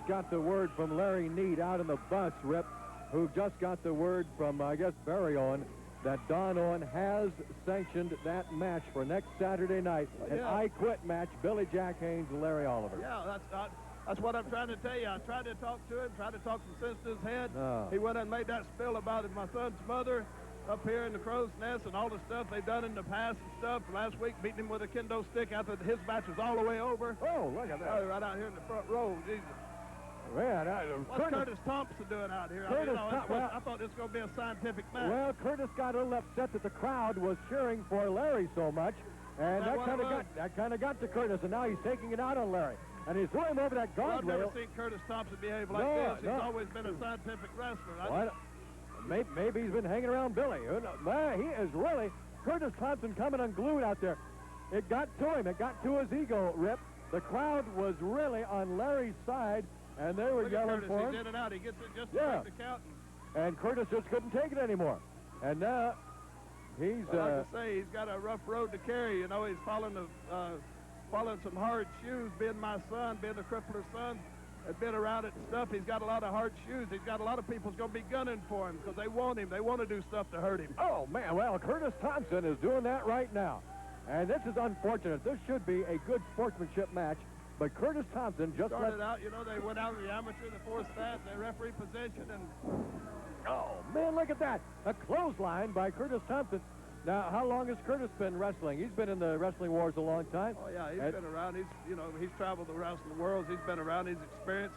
got the word from Larry Need out in the bus, Rip, who just got the word from, I guess, Barry Owen, that Don Owen has sanctioned that match for next Saturday night. An I Quit match, Billy Jack Hames and Larry Oliver. Yeah, that's what I'm trying to tell you. I tried to talk to him, tried to talk some sense to his head. Oh. He went and made that spill about my son's mother up here in the Crow's Nest and all the stuff they've done in the past and stuff. Last week, beating him with a kendo stick after his match was all the way over. Oh, look at that. Right out here in the front row. Jesus. Man, What's Curtis Thompson doing out here? I thought this was going to be a scientific match. Well, Curtis got a little upset that the crowd was cheering for Larry so much, and that kind of got to Curtis, and now he's taking it out on Larry. And he's throwing him over that guardrail. I've never seen Curtis Thompson behave like this. He's always been a scientific wrestler. Maybe he's been hanging around Billy. Man, he is really, Curtis Thompson coming unglued out there. It got to him. It got to his ego, Rip. The crowd was really on Larry's side, and they were yelling for him. He's in and out. He gets it just to break the count. And Curtis just couldn't take it anymore. And now he's... like I say, he's got a rough road to carry. You know, he's following some hard shoes, being my son, being the crippler's son, and been around it and stuff. He's got a lot of hard shoes. He's got a lot of people's going to be gunning for him because they want him. They want to do stuff to hurt him. Oh, man. Well, Curtis Thompson is doing that right now. And this is unfortunate. This should be a good sportsmanship match. But Curtis Thompson just started out, you know, they went out in the amateur, the fourth stat, their referee position, and... Oh, man, look at that. A clothesline by Curtis Thompson. Now, how long has Curtis been wrestling? He's been in the wrestling wars a long time. Oh, yeah, he's been around. He's traveled the wrestling worlds. He's been around. He's experienced.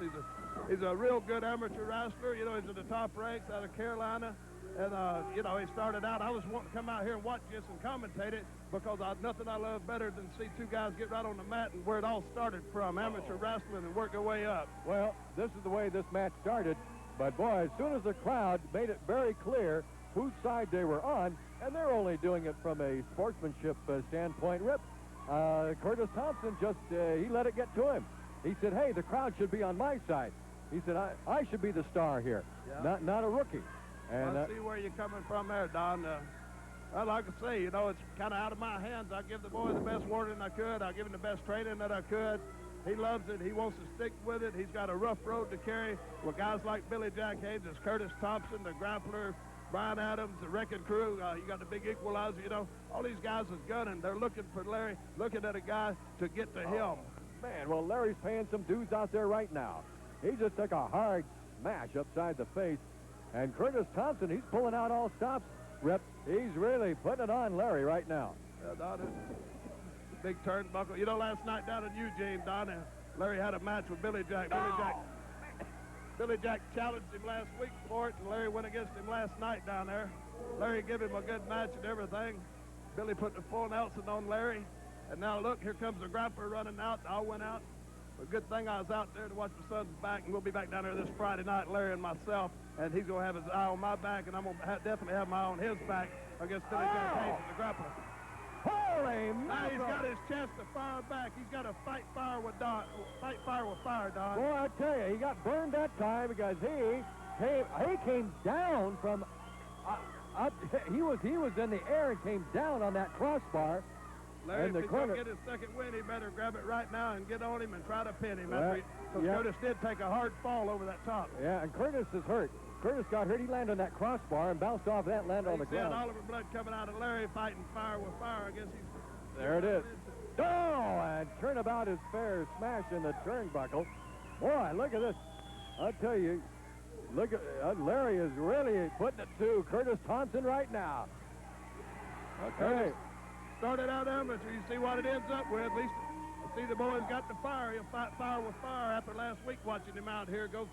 He's a real good amateur wrestler. You know, he's in the top ranks out of Carolina. And, you know, he started out. I was wanting to come out here and watch this and commentate it because nothing I love better than see two guys get right on the mat and where it all started from, amateur wrestling, and work their way up. Well, this is the way this match started. But, boy, as soon as the crowd made it very clear whose side they were on, and they're only doing it from a sportsmanship standpoint, Rip, Curtis Thompson just, he let it get to him. He said, hey, the crowd should be on my side. He said, I should be the star here, not a rookie. And I see where you're coming from there, Don. Well, like I say, you know, it's kind of out of my hands. I give the boy the best warning I could. I give him the best training that I could. He loves it. He wants to stick with it. He's got a rough road to carry with guys like Billy Jack Hames, Curtis Thompson, the grappler, Brian Adams, the Wrecking Crew. You got the Big Equalizer, you know. All these guys is gunning. They're looking for Larry, looking at a guy to get to him. Man, well, Larry's paying some dudes out there right now. He just took a hard smash upside the face. And Curtis Thompson, he's pulling out all stops. Rip, he's really putting it on Larry right now. Yeah, Don, big turnbuckle. You know, last night down in Eugene, Don, Larry had a match with Billy Jack. Billy Jack challenged him last week for it, and Larry went against him last night down there. Larry gave him a good match and everything. Billy put the full Nelson on Larry. And now look, here comes the grappler running out. I went out. A good thing I was out there to watch my son's back, and we'll be back down there this Friday night, Larry and myself, and he's going to have his eye on my back, and I'm going to definitely have my eye on his back against Billy Jack Haynes, the grappler. Holy Now he's mackerel. got his chest to fire back. He's got to fight fire with Don. Fight fire with fire, Don. Boy, I tell you, he got burned that time because he came down from up. He was in the air and came down on that crossbar. Larry, in the if he's going corner. to get his second win, he better grab it right now and get on him and try to pin him. Yeah, Because yeah. Curtis did take a hard fall over that top. Yeah, and Curtis is hurt. Curtis got hurt. He landed on that crossbar and bounced off that, landed on the He said ground. Oliver blood coming out of Larry fighting fire with fire. I guess he's... There it is. Oh, and turnabout is fair. Smash in the turnbuckle. Boy, look at this. I'll tell you, look at Larry is really putting it to Curtis Thompson right now. Okay. Started out amateur. You see what it ends up with. At least see the boy's got the fire. He'll fight fire with fire. After last week watching him out here go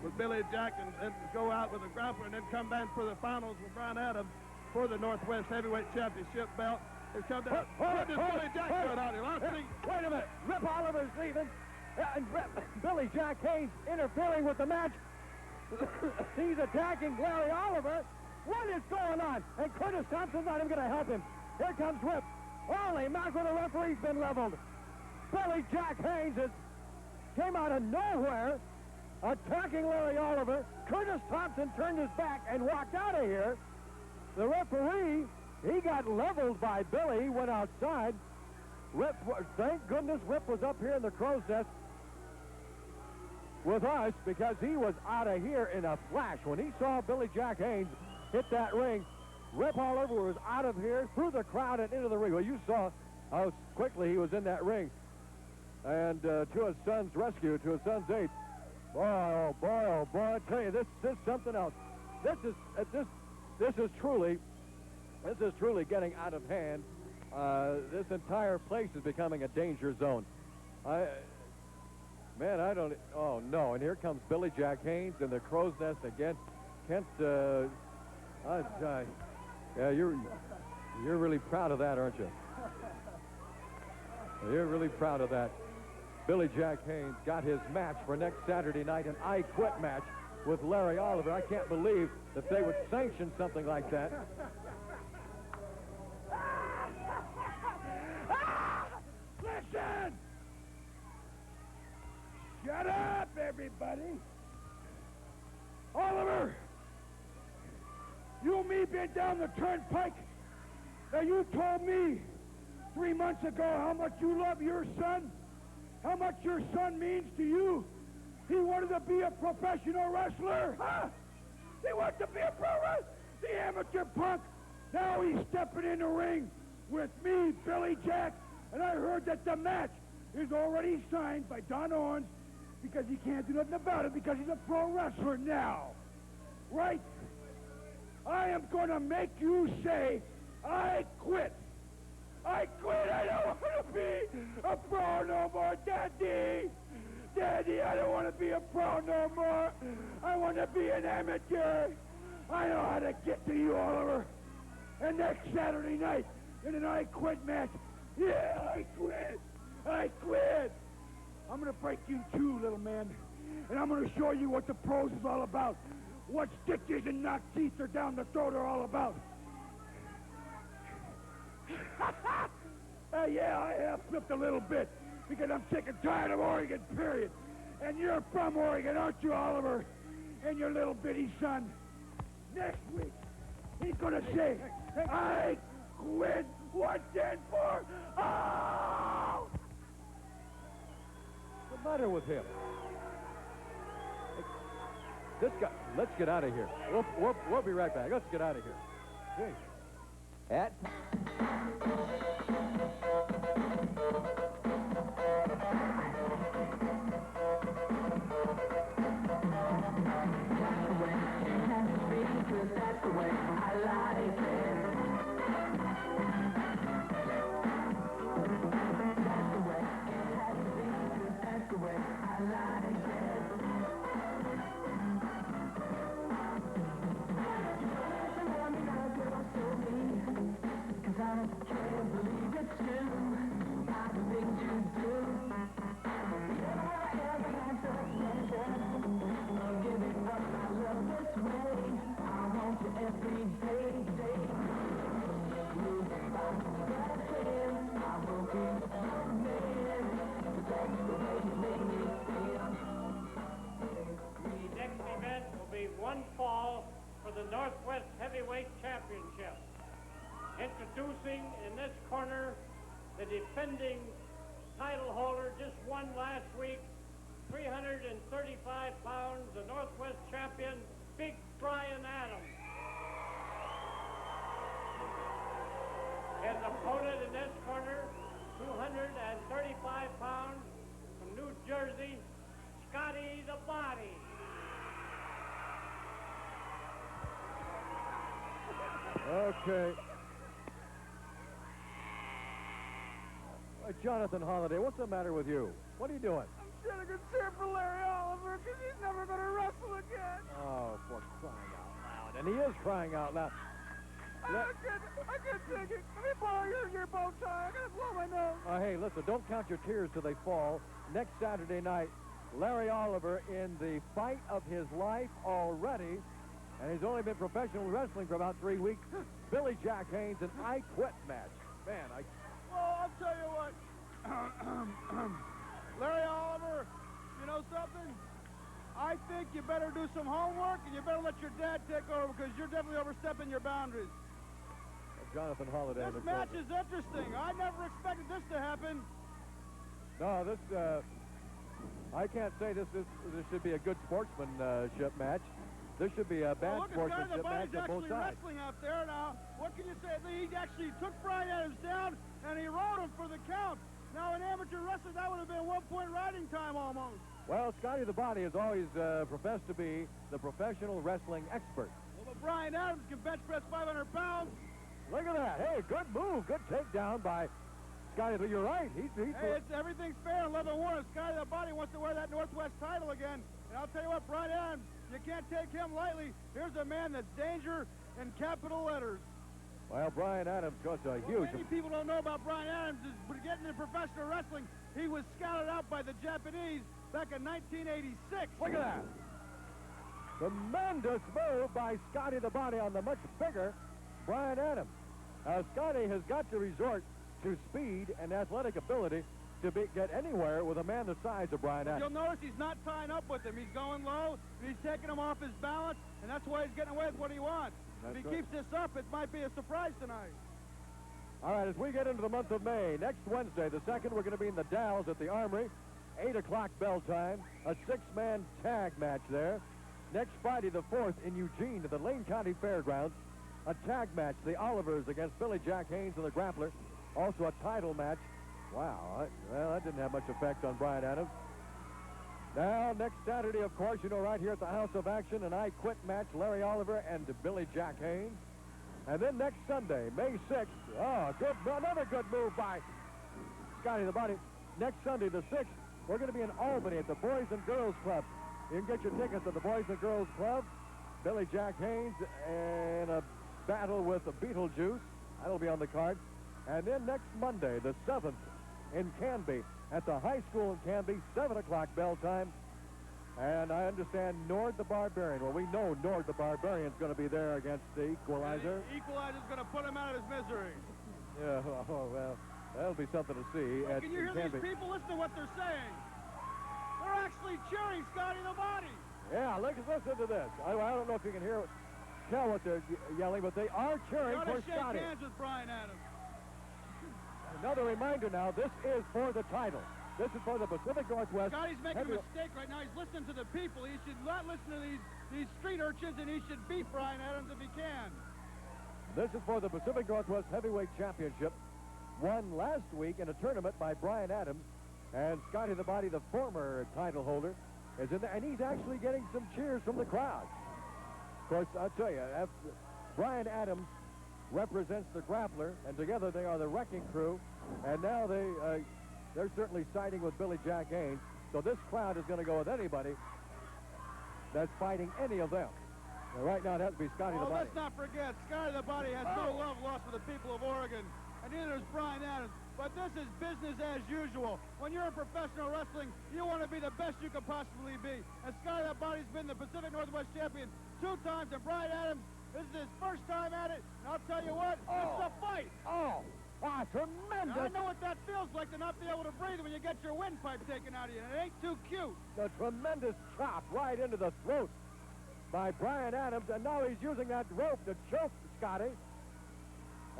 with Billy Jack and go out with a grappler and then come back for the finals with Brian Adams for the Northwest Heavyweight Championship belt. He's come down. What does Billy Jack doing out here? Let's see. Wait a minute. Rip Oliver's leaving. And Billy Jack Haynes interfering with the match. He's attacking Larry Oliver. What is going on? And Curtis Thompson's not even going to help him. Here comes Rip. Holy mackerel, the referee's been leveled. Billy Jack Haynes came out of nowhere attacking Larry Oliver. Curtis Thompson turned his back and walked out of here. The referee, he got leveled by Billy. He went outside. Rip, thank goodness Rip was up here in the crow's nest with us because he was out of here in a flash. When he saw Billy Jack Haynes hit that ring, Rip Oliver was out of here, through the crowd and into the ring. Well, you saw how quickly he was in that ring. And to his son's rescue, to his son's aid. Boy, oh boy, oh boy, I tell you, this is something else. This is truly getting out of hand. This entire place is becoming a danger zone. Oh no, and here comes Billy Jack Haynes in the crow's nest again. Kent, yeah, you're really proud of that, aren't you? You're really proud of that. Billy Jack Haynes got his match for next Saturday night, an I Quit match with Larry Oliver. I can't believe that they would sanction something like that. Listen! Shut up, everybody! Oliver! You and me been down the turnpike. Now, you told me 3 months ago how much you love your son, how much your son means to you. He wanted to be a professional wrestler, huh? He wanted to be a pro wrestler, the amateur punk. Now he's stepping in the ring with me, Billy Jack, and I heard that the match is already signed by Don Owens because he can't do nothing about it because he's a pro wrestler now, right? I am going to make you say, I quit. I quit. I don't want to be a pro no more, Daddy. Daddy, I don't want to be a pro no more. I want to be an amateur. I know how to get to you, Oliver. And next Saturday night, in an I Quit match, yeah, I quit. I quit. I'm going to break you in two, little man. And I'm going to show you what the pros is all about. What stitches and knock teeth are down the throat are all about. Yeah, I have flipped a little bit because I'm sick and tired of Oregon, period. And you're from Oregon, aren't you, Oliver? And your little bitty son. Next week, he's going to say, I quit once and for all. What's the matter with him? This guy, let's get out of here. We'll be right back. Let's get out of here. Jeez. At The next event will be one fall for the Northwest Heavyweight Championship. Introducing in this corner the defending title holder, just won last week, 335 pounds, the Northwest champion, Big Brian Adams. His opponent in this corner, 235 pounds, from New Jersey, Scotty the Body. Okay. Jonathan Holliday, what's the matter with you? What are you doing? I'm shedding a tear for Larry Oliver because he's never going to wrestle again. Oh, for crying out loud. And he is crying out loud. I can't take it. Let me borrow your bow tie. I got to blow my nose. Hey, listen, don't count your tears till they fall. Next Saturday night, Larry Oliver in the fight of his life already, and he's only been professional wrestling for about 3 weeks. Billy Jack Haynes, an I Quit match. Man, Well, I'll tell you what. Larry Oliver, you know something? I think you better do some homework and you better let your dad take over because you're definitely overstepping your boundaries. Jonathan Holliday. This match is interesting. I never expected this to happen. No, this, I can't say this should be a good sportsmanship match. This should be a bad sportsmanship match on both sides. Wrestling out there now. What can you say? He actually took Brian Adams down and he rode him for the count. Now in amateur wrestling, that would have been 1 point riding time almost. Well, Scotty the Body has always professed to be the professional wrestling expert. Well, but Brian Adams can bench press 500 pounds. Look at that. Hey, good move. Good takedown by Scotty. You're right. Hey, everything's fair. 11-1. Scotty the Body wants to wear that Northwest title again. And I'll tell you what, Brian Adams, you can't take him lightly. Here's a man that's danger in capital letters. Well, Brian Adams was a huge... Many people don't know about Brian Adams is getting into professional wrestling. He was scouted out by the Japanese back in 1986. Look at that. Tremendous move by Scotty the Body on the much bigger Brian Adams. Scotty has got to resort to speed and athletic ability to get anywhere with a man the size of Brian Adams. You'll notice he's not tying up with him. He's going low, and he's taking him off his balance, and that's why he's getting away with what he wants. If he keeps this up, it might be a surprise tonight. All right, as we get into the month of May, next Wednesday, the 2nd, we're going to be in the Dalles at the Armory. 8 o'clock bell time, a 6-man tag match there. Next Friday, the 4th, in Eugene at the Lane County Fairgrounds, a tag match, the Olivers against Billy Jack Haynes and the Grappler. Also a title match. Wow, well, that didn't have much effect on Brian Adams. Now, next Saturday, of course, you know, right here at the House of Action, an I Quit match, Larry Oliver and Billy Jack Haynes. And then next Sunday, May 6th, another good move by Scotty the Body. Next Sunday, the 6th, we're going to be in Albany at the Boys and Girls Club. You can get your tickets at the Boys and Girls Club. Billy Jack Haynes in a battle with Beetlejuice. That'll be on the card. And then next Monday, the 7th, in Canby, at the high school in Canby, 7 o'clock bell time. And I understand Nord the Barbarian. Well, we know Nord the Barbarian's going to be there against the Equalizer. The Equalizer's going to put him out of his misery. Yeah, well, that'll be something to see. Well, can you hear these people? Listen to what they're saying. They're actually cheering Scotty the Body. Yeah, listen to this. I don't know if you can tell what they're yelling, but they are cheering for Scotty. Shake hands with Brian Adams. Another reminder now, this is for the title. This is for the Pacific Northwest. Scotty's making a Heavy- mistake right now. He's listening to the people. He should not listen to these street urchins, and he should beat Brian Adams if he can. This is for the Pacific Northwest Heavyweight Championship, won last week in a tournament by Brian Adams, and Scotty the Body, the former title holder, is in there, and he's actually getting some cheers from the crowd. Of course, I'll tell you, Brian Adams represents the Grappler, and together they are the Wrecking Crew, and now they're certainly siding with Billy Jack Haynes, so this crowd is going to go with anybody that's fighting any of them. Now, right now, it has to be Scotty the Body. Let's not forget, Scotty the Body has no love lost for the people of Oregon, and neither does Brian Adams. But this is business as usual. When you're in professional wrestling, you want to be the best you could possibly be. And Scotty the Body's been the Pacific Northwest champion 2 times, and Brian Adams, this is his first time at it. And I'll tell you what, it's a fight. Tremendous. Now, I know what that feels like to not be able to breathe when you get your windpipe taken out of you, and it ain't too cute. A tremendous chop right into the throat by Brian Adams, and now he's using that rope to choke Scotty.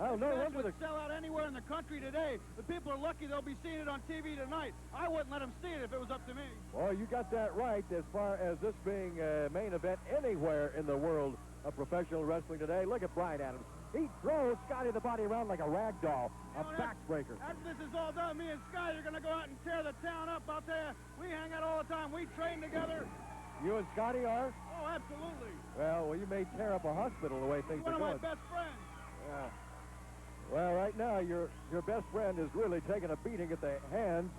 Oh, no This wonder would sell out anywhere in the country today. The people are lucky they'll be seeing it on TV tonight. I wouldn't let them see it if it was up to me. Well, you got that right as far as this being a main event anywhere in the world of professional wrestling today. Look at Brian Adams. He throws Scotty the Body around like a rag doll, a backbreaker. After this is all done, me and Scotty are going to go out and tear the town up. I'll tell you, we hang out all the time. We train together. You and Scotty are? Oh, absolutely. Well, you may tear up a hospital the way things He's are one going. of my best friends. Yeah. Well, right now, your best friend is really taking a beating at the hands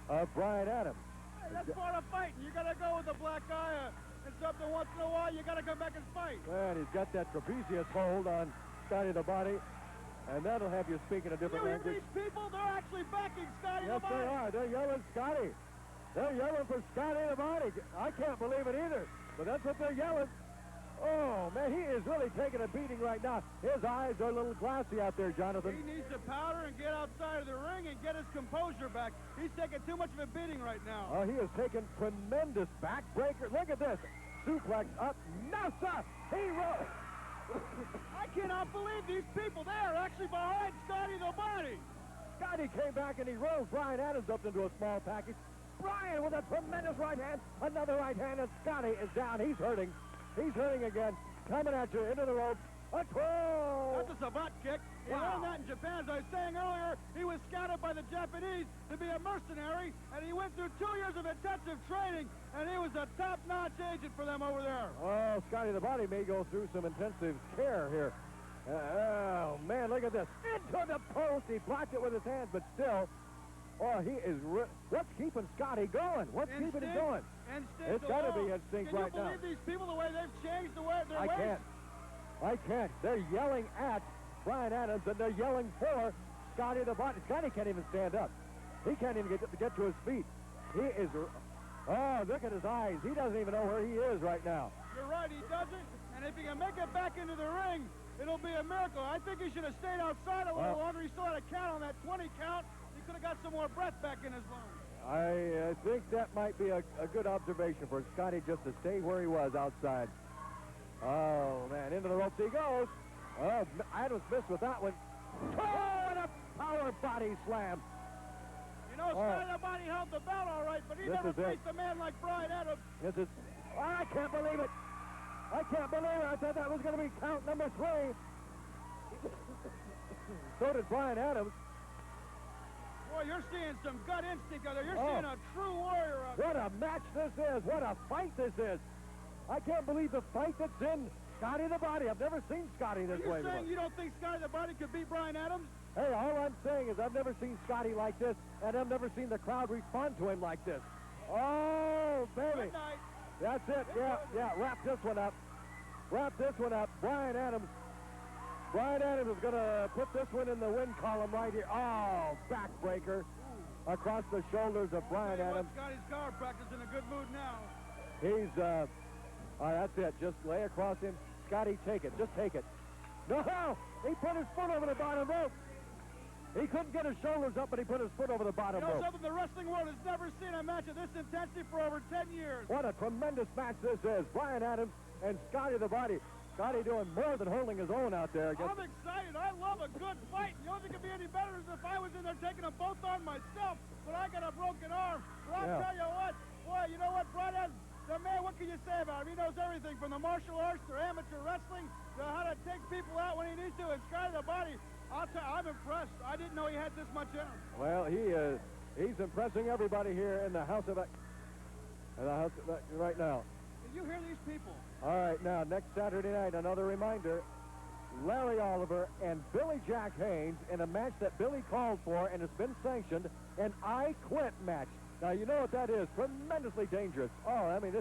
of Brian Adams. Hey, that's part of fighting. You got to go with the black eye and something once in a while. You got to come back and fight. And he's got that trapezius hold on Scotty the Body, and that'll have you speaking a different You hear language. these people? They're actually backing Scotty Yes, the Body. they are. They're yelling Scotty. They're yelling for Scotty the Body. I can't believe it either, but that's what they're yelling. Oh, man, he is really taking a beating right now. His eyes are a little glassy out there, Jonathan. He needs to powder and get outside of the ring and get his composure back. He's taking too much of a beating right now. Oh, he is taking tremendous backbreaker. Look at this. Suplex up. No, sir. He rose. I cannot believe these people. They are actually behind Scotty the Body. Scotty came back and he rolled Brian Adams up into a small package. Brian with a tremendous right hand. Another right hand, and Scotty is down. He's hurting. He's hurting again. Coming at you into the ropes. A twirl. That's a savate kick. He Wow. learned that in Japan. As I was saying earlier, he was scouted by the Japanese to be a mercenary, and he went through 2 years of intensive training, and he was a top-notch agent for them over there. Oh, Scotty the Body may go through some intensive care here. Oh, man, look at this. Into the post. He blocked it with his hands, but still. Oh, he is... What's keeping Scotty going? What's keeping him going? Instinct It's got to be alone. instinct Can right you now. believe these people, the way they've changed their ways? I can't. They're yelling at Brian Adams, and they're yelling for Scotty the Body. Scotty can't even stand up. He can't even get to his feet. He is... Oh, look at his eyes. He doesn't even know where he is right now. You're right, he doesn't. And if he can make it back into the ring, it'll be a miracle. I think he should have stayed outside a little longer. He still had a count on that 20 count. He could have got some more breath back in his lungs. I think that might be a good observation for Scotty just to stay where he was outside. Oh, man, into the ropes he goes. Oh, Adams missed with that one. Oh, and a power body slam. You know, Scotty the Body held the belt all right, but he This never is it. faced a man like Brian Adams. This is... I can't believe it. I can't believe it. I thought that was going to be count number 3. So did Brian Adams. Boy, you're seeing some gut instinct out there. You're seeing a true warrior out there. What a match this is. What a fight this is. I can't believe the fight that's in Scotty the Body. I've never seen Scotty this way Are you before. saying you don't think Scotty the Body could beat Brian Adams? Hey, all I'm saying is I've never seen Scotty like this, and I've never seen the crowd respond to him like this. Oh, baby. Good night. That's it. Yeah. Wrap this one up. Wrap this one up. Brian Adams is going to put this one in the win column right here. Oh, backbreaker across the shoulders of Brian Adams. Scotty's chiropractor's in a good mood now. He's, that's it. Just lay across him. Scotty, take it. Just take it. No! He put his foot over the bottom rope. He couldn't get his shoulders up, but he put his foot over the bottom You know rope. something? The wrestling world has never seen a match of this intensity for over 10 years. What a tremendous match this is. Brian Adams and Scotty the Body. Scotty doing more than holding his own out there. I'm excited. I love a good fight. The only thing could be any better is if I was in there taking them both on myself, but I got a broken arm. But I'll tell you what, boy, you know what, Brian Adams, the man, what can you say about him? He knows everything from the martial arts to amateur wrestling to how to take people out when he needs to. And Scotty the Body, I'll tell you, I'm impressed. I didn't know he had this much in him. Well, he's impressing everybody here in the House of right now. Did you hear these people? All right, now, next Saturday night, another reminder, Larry Oliver and Billy Jack Haynes in a match that Billy called for, and it's been sanctioned, an I Quit match. Now, you know what that is. Tremendously dangerous. Oh, I mean,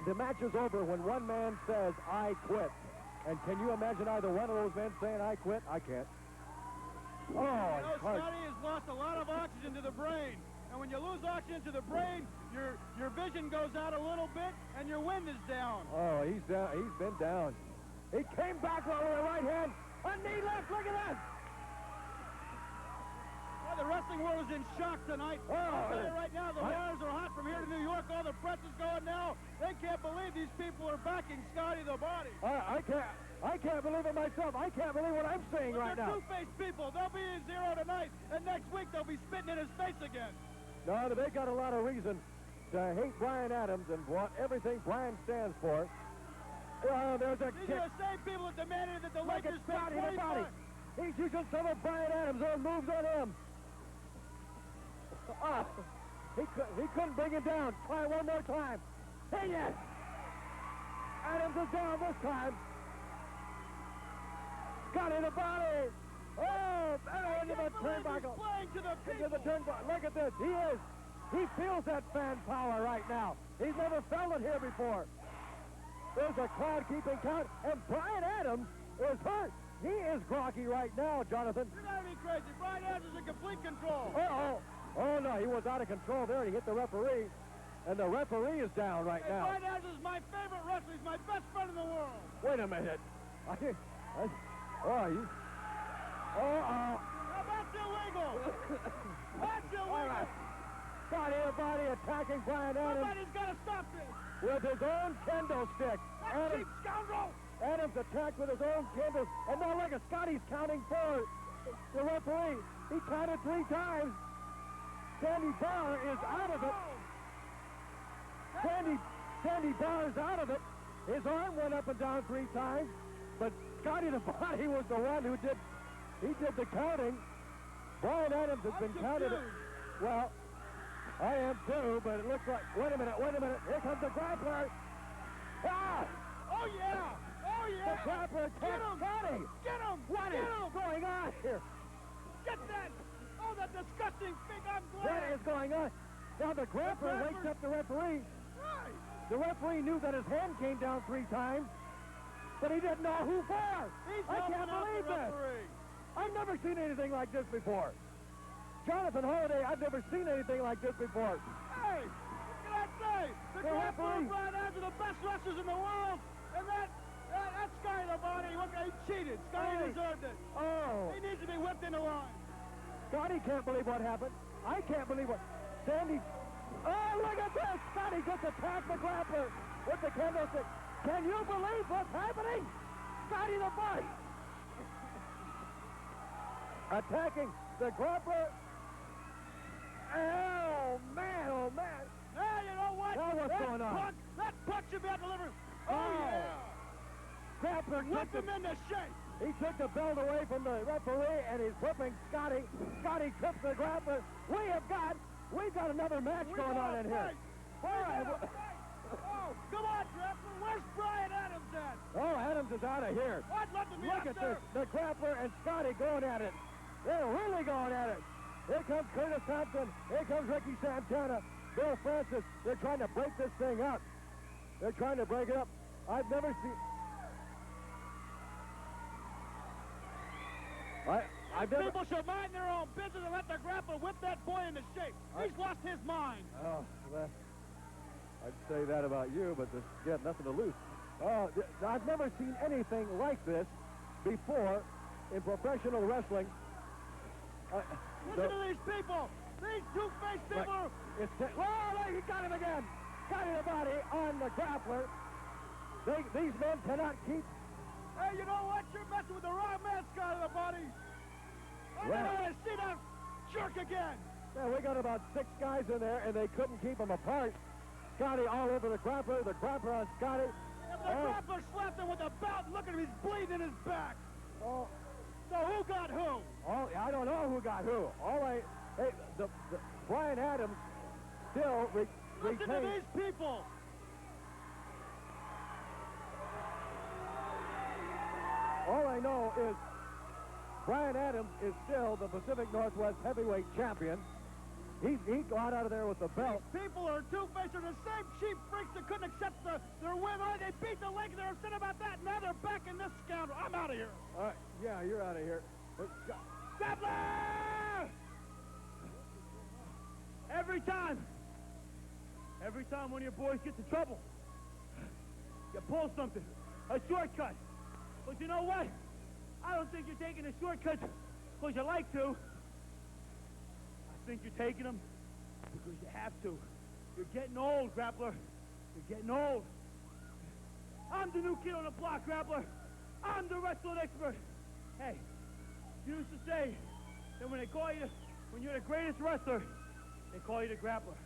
the match is over when one man says, I quit. And can you imagine either one of those men saying, I quit? I can't. Oh, you know, Scotty has lost a lot of oxygen to the brain. And when you lose oxygen to the brain, your vision goes out a little bit, and your wind is down. Oh, he's down. He's been down. He came back with a right hand. A knee left. Look at that. Well, the wrestling world is in shock tonight. Oh, I'll tell you right now, the wires are hot from here to New York. All the press is going now. They can't believe these people are backing Scotty the Body. I can't believe it myself. I can't believe what I'm seeing right now. They're two-faced people. They'll be in zero tonight, and next week they'll be spitting in his face again. No, they got a lot of reason to hate Brian Adams and want everything Brian stands for. There's a These kick. are the same people that demanded that the Look Lakers at pay Scotty the Body. He's using some of Brian Adams' own moves on him. He couldn't bring him down. Try one more time. Hey, yes. Adams is down this time. Scotty the Body. Oh, into the turnbuckle. Into the turnbuckle. Look at this. He feels that fan power right now. He's never felt it here before. There's a crowd keeping count, and Brian Adams is hurt. He is groggy right now, Jonathan. You're gotta be crazy. Brian Adams is in complete control. Oh, no, he was out of control there. He hit the referee, and the referee is down right now. Brian Adams is my favorite wrestler. He's my best friend in the world. Wait a minute. Now, that's illegal. That's illegal. All right. Scotty the Body attacking Brian Adams. Somebody's got to stop this. With his own kendo stick. That cheap scoundrel. Adams attacked with his own kendo. And now look at Scotty's counting for the referee. He counted 3 times. Sandy Barr is out of it. Sandy Barr is out of it. His arm went up and down 3 times. But Scotty the Body was the one who did the counting. Brian Adams has been counted. Well, I am too, but it looks like, wait a minute. Here comes the grappler. Ah! Oh, yeah. The grappler attacked Scotty. Get him. What is going on here? Get that. Oh, that disgusting thing. I'm glad. What is going on? Now the grappler wakes up the referee. Right. The referee knew that his hand came down 3 times, but he didn't know who for. I can't believe this. I've never seen anything like this before. Jonathan Holliday, I've never seen anything like this before. Hey, what can I say? The grappler and Brian Adams are the best wrestlers in the world, and that Scotty the Body, he cheated. Scotty deserved it. Oh. He needs to be whipped in the line. Scotty can't believe what happened. I can't believe what... Sandy... Oh, look at this! Scotty just attacked the grappler with the kendo stick. Can you believe what's happening? Scotty the Body attacking the grappler. Oh, man, oh, man. Now, you know what? Now what's going on? That punch should be out delivered. Oh, yeah. Grappler Whipped him into shape. He took the belt away from the referee, and he's whipping Scotty. Scotty trips the grappler. We've got another match going on in here. All right. Oh, come on, grappler. Where's Brian Adams at? Oh, Adams is out of here. I'd love to be Look at this. The grappler and Scotty going at it. They're really going at it. Here comes Curtis Thompson. Here comes Ricky Santana. Bill Francis. They're trying to break this thing up. They're trying to break it up. I've never seen... People should mind their own business and let the grappler whip that boy into shape. He's lost his mind. Oh, I'd say that about you, but there's nothing to lose. I've never seen anything like this before in professional wrestling. Listen to these people. These two-faced people. He got him again. Got the Body on the grappler. These men cannot keep Hey, you know what? You're messing with the wrong man, Scotty the Body. I don't want to see that jerk again. Yeah, we got about 6 guys in there, and they couldn't keep them apart. Scotty all over the grappler on Scotty. And the grappler slapped him with a belt. Look at him, he's bleeding in his back. Oh, So who got who? I don't know who got who. Hey, Brian Adams still Listen to retains. these people. All I know is Brian Adams is still the Pacific Northwest heavyweight champion. He got out of there with the belt. These people are two-faced. They're the same cheap freaks that couldn't accept their win. They beat the leg. They're upset about that. Now they're backing this scoundrel. I'm out of here. All right, yeah, you're out of here. But, Grappler! Every time one of your boys gets in trouble, you pull something, a shortcut. But you know what? I don't think you're taking a shortcut because you like to. I think you're taking them because you have to. You're getting old, Grappler. You're getting old. I'm the new kid on the block, Grappler. I'm the wrestling expert. Hey, you used to say that when you're the greatest wrestler, they call you the Grappler.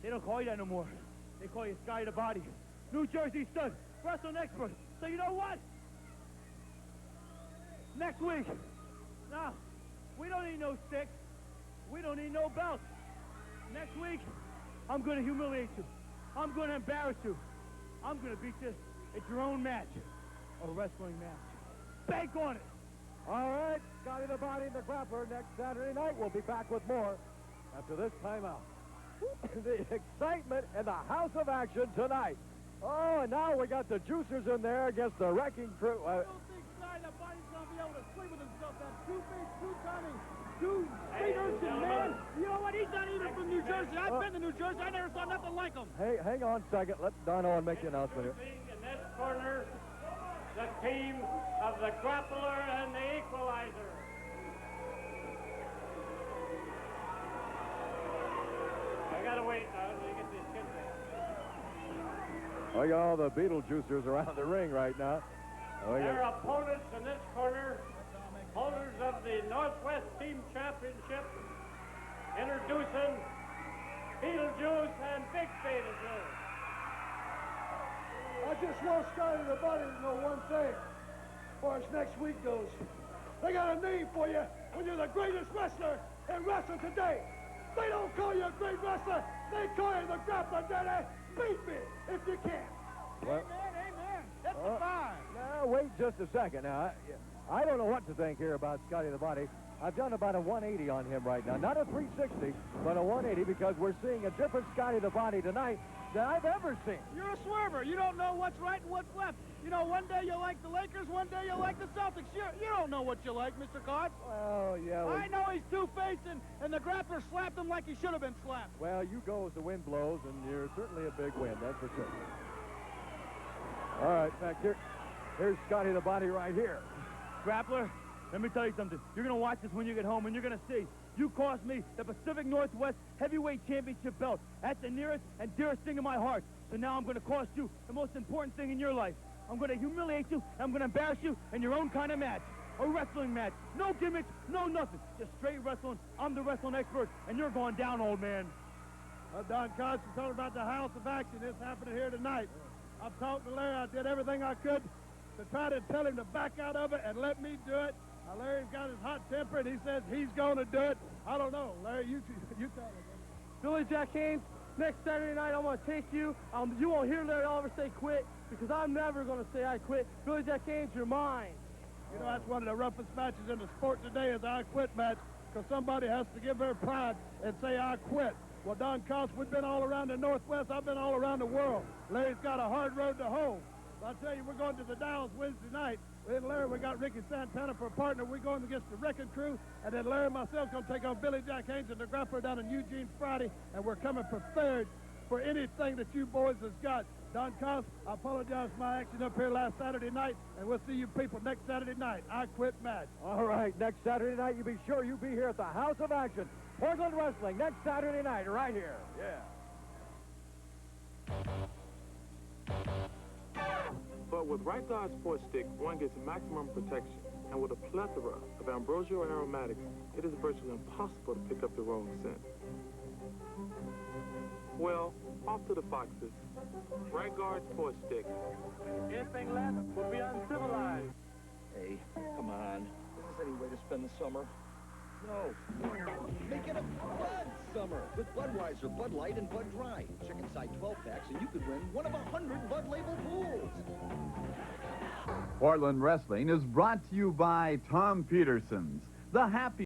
They don't call you that no more. They call you Scotty the Body. New Jersey stud, wrestling expert. So you know what? Next week, now, we don't need no sticks. We don't need no belts. Next week, I'm going to humiliate you. I'm going to embarrass you. I'm going to beat you. It's your own match, a wrestling match. Bank on it. all right, Scotty the Body and the Grappler next Saturday night. We'll be back with more after this timeout. The excitement in the House of Action tonight. Oh, and now we got the Juicers in there against the Wrecking Crew. I don't think Scotty the Body's going to be able to sleep with himself. That two-faced, two-timing, two-street urchin, man. You know what? He's not even from New Jersey. I've been to New Jersey. I never saw nothing like him. Hey, hang on a second. Let Don Owen make the announcement here. In this corner, the team of the Grappler and the Equalizer. I gotta wait. Let me get these kids back. Oh, yeah, all the Beetlejuicers around the ring right now. Oh, Their yeah. opponents in this corner, holders of the Northwest Team Championship, introducing Beetlejuice and Big Beetlejuice. I just want Scotty the Body to know one thing, as far as next week goes. They got a name for you when you're the greatest wrestler in wrestling today. They don't call you a great wrestler. They call you the Grappler, Daddy. Beat me if you can. Well, Amen. That's a fine. now, wait just a second. Now, I don't know what to think here about Scotty the Body. I've done about a 180 on him right now. Not a 360, but a 180 because we're seeing a different Scotty the Body tonight than I've ever seen. You're a swerver. You don't know what's right and what's left. You know, one day you'll like the Lakers, one day you'll like the Celtics. You don't know what you like, Mr. Card. Well, yeah. I know he's two-faced, and the Grappler slapped him like he should have been slapped. Well, you go as the wind blows, and you're certainly a big win, that's for sure. All right, back here. Here's Scotty the Body right here. Grappler, let me tell you something. You're going to watch this when you get home, and you're going to see. You cost me the Pacific Northwest Heavyweight Championship belt. That's the nearest and dearest thing in my heart. So now I'm going to cost you the most important thing in your life. I'm going to humiliate you, and I'm going to embarrass you in your own kind of match. A wrestling match. No gimmicks, no nothing. Just straight wrestling. I'm the wrestling expert, and you're going down, old man. Don Cox is talking about the House of Action. It's happening here tonight. I've talked to Larry. I did everything I could to try to tell him to back out of it and let me do it. Now, Larry's got his hot temper, and he says he's going to do it. I don't know. Larry, you tell him. Billy Jack Haynes, next Saturday night I'm going to take you. You won't hear Larry Oliver say quit because I'm never going to say I quit. Billy Jack Haynes, you're mine. You know, that's one of the roughest matches in the sport today is I quit match because somebody has to give their pride and say I quit. Well, Don Cost, we've been all around the Northwest. I've been all around the world. Larry's got a hard road to hoe. But I tell you, we're going to the Dallas Wednesday night. Then Larry, we got Ricky Santana for a partner. We're going against the Wrecking Crew. And then Larry and myself going to take on Billy Jack Haynes and the Grappler down in Eugene Friday. And we're coming prepared for anything that you boys has got. Don Cost, I apologize for my action up here last Saturday night. And we'll see you people next Saturday night. I quit match. All right, next Saturday night, you be sure you be here at the House of Action. Portland Wrestling, next Saturday night, right here. Yeah. But with Right Guard Sports Stick, one gets maximum protection. And with a plethora of ambrosial aromatics, it is virtually impossible to pick up the wrong scent. Well, off to the foxes. Right Guard Sports Stick. Anything less would be uncivilized. Hey, come on. Is this any way to spend the summer? No. Make it a Bud summer with Budweiser, Bud Light, and Bud Dry. Check inside 12-packs and you could win one of 100 Bud label pools. Portland Wrestling is brought to you by Tom Peterson's, the happy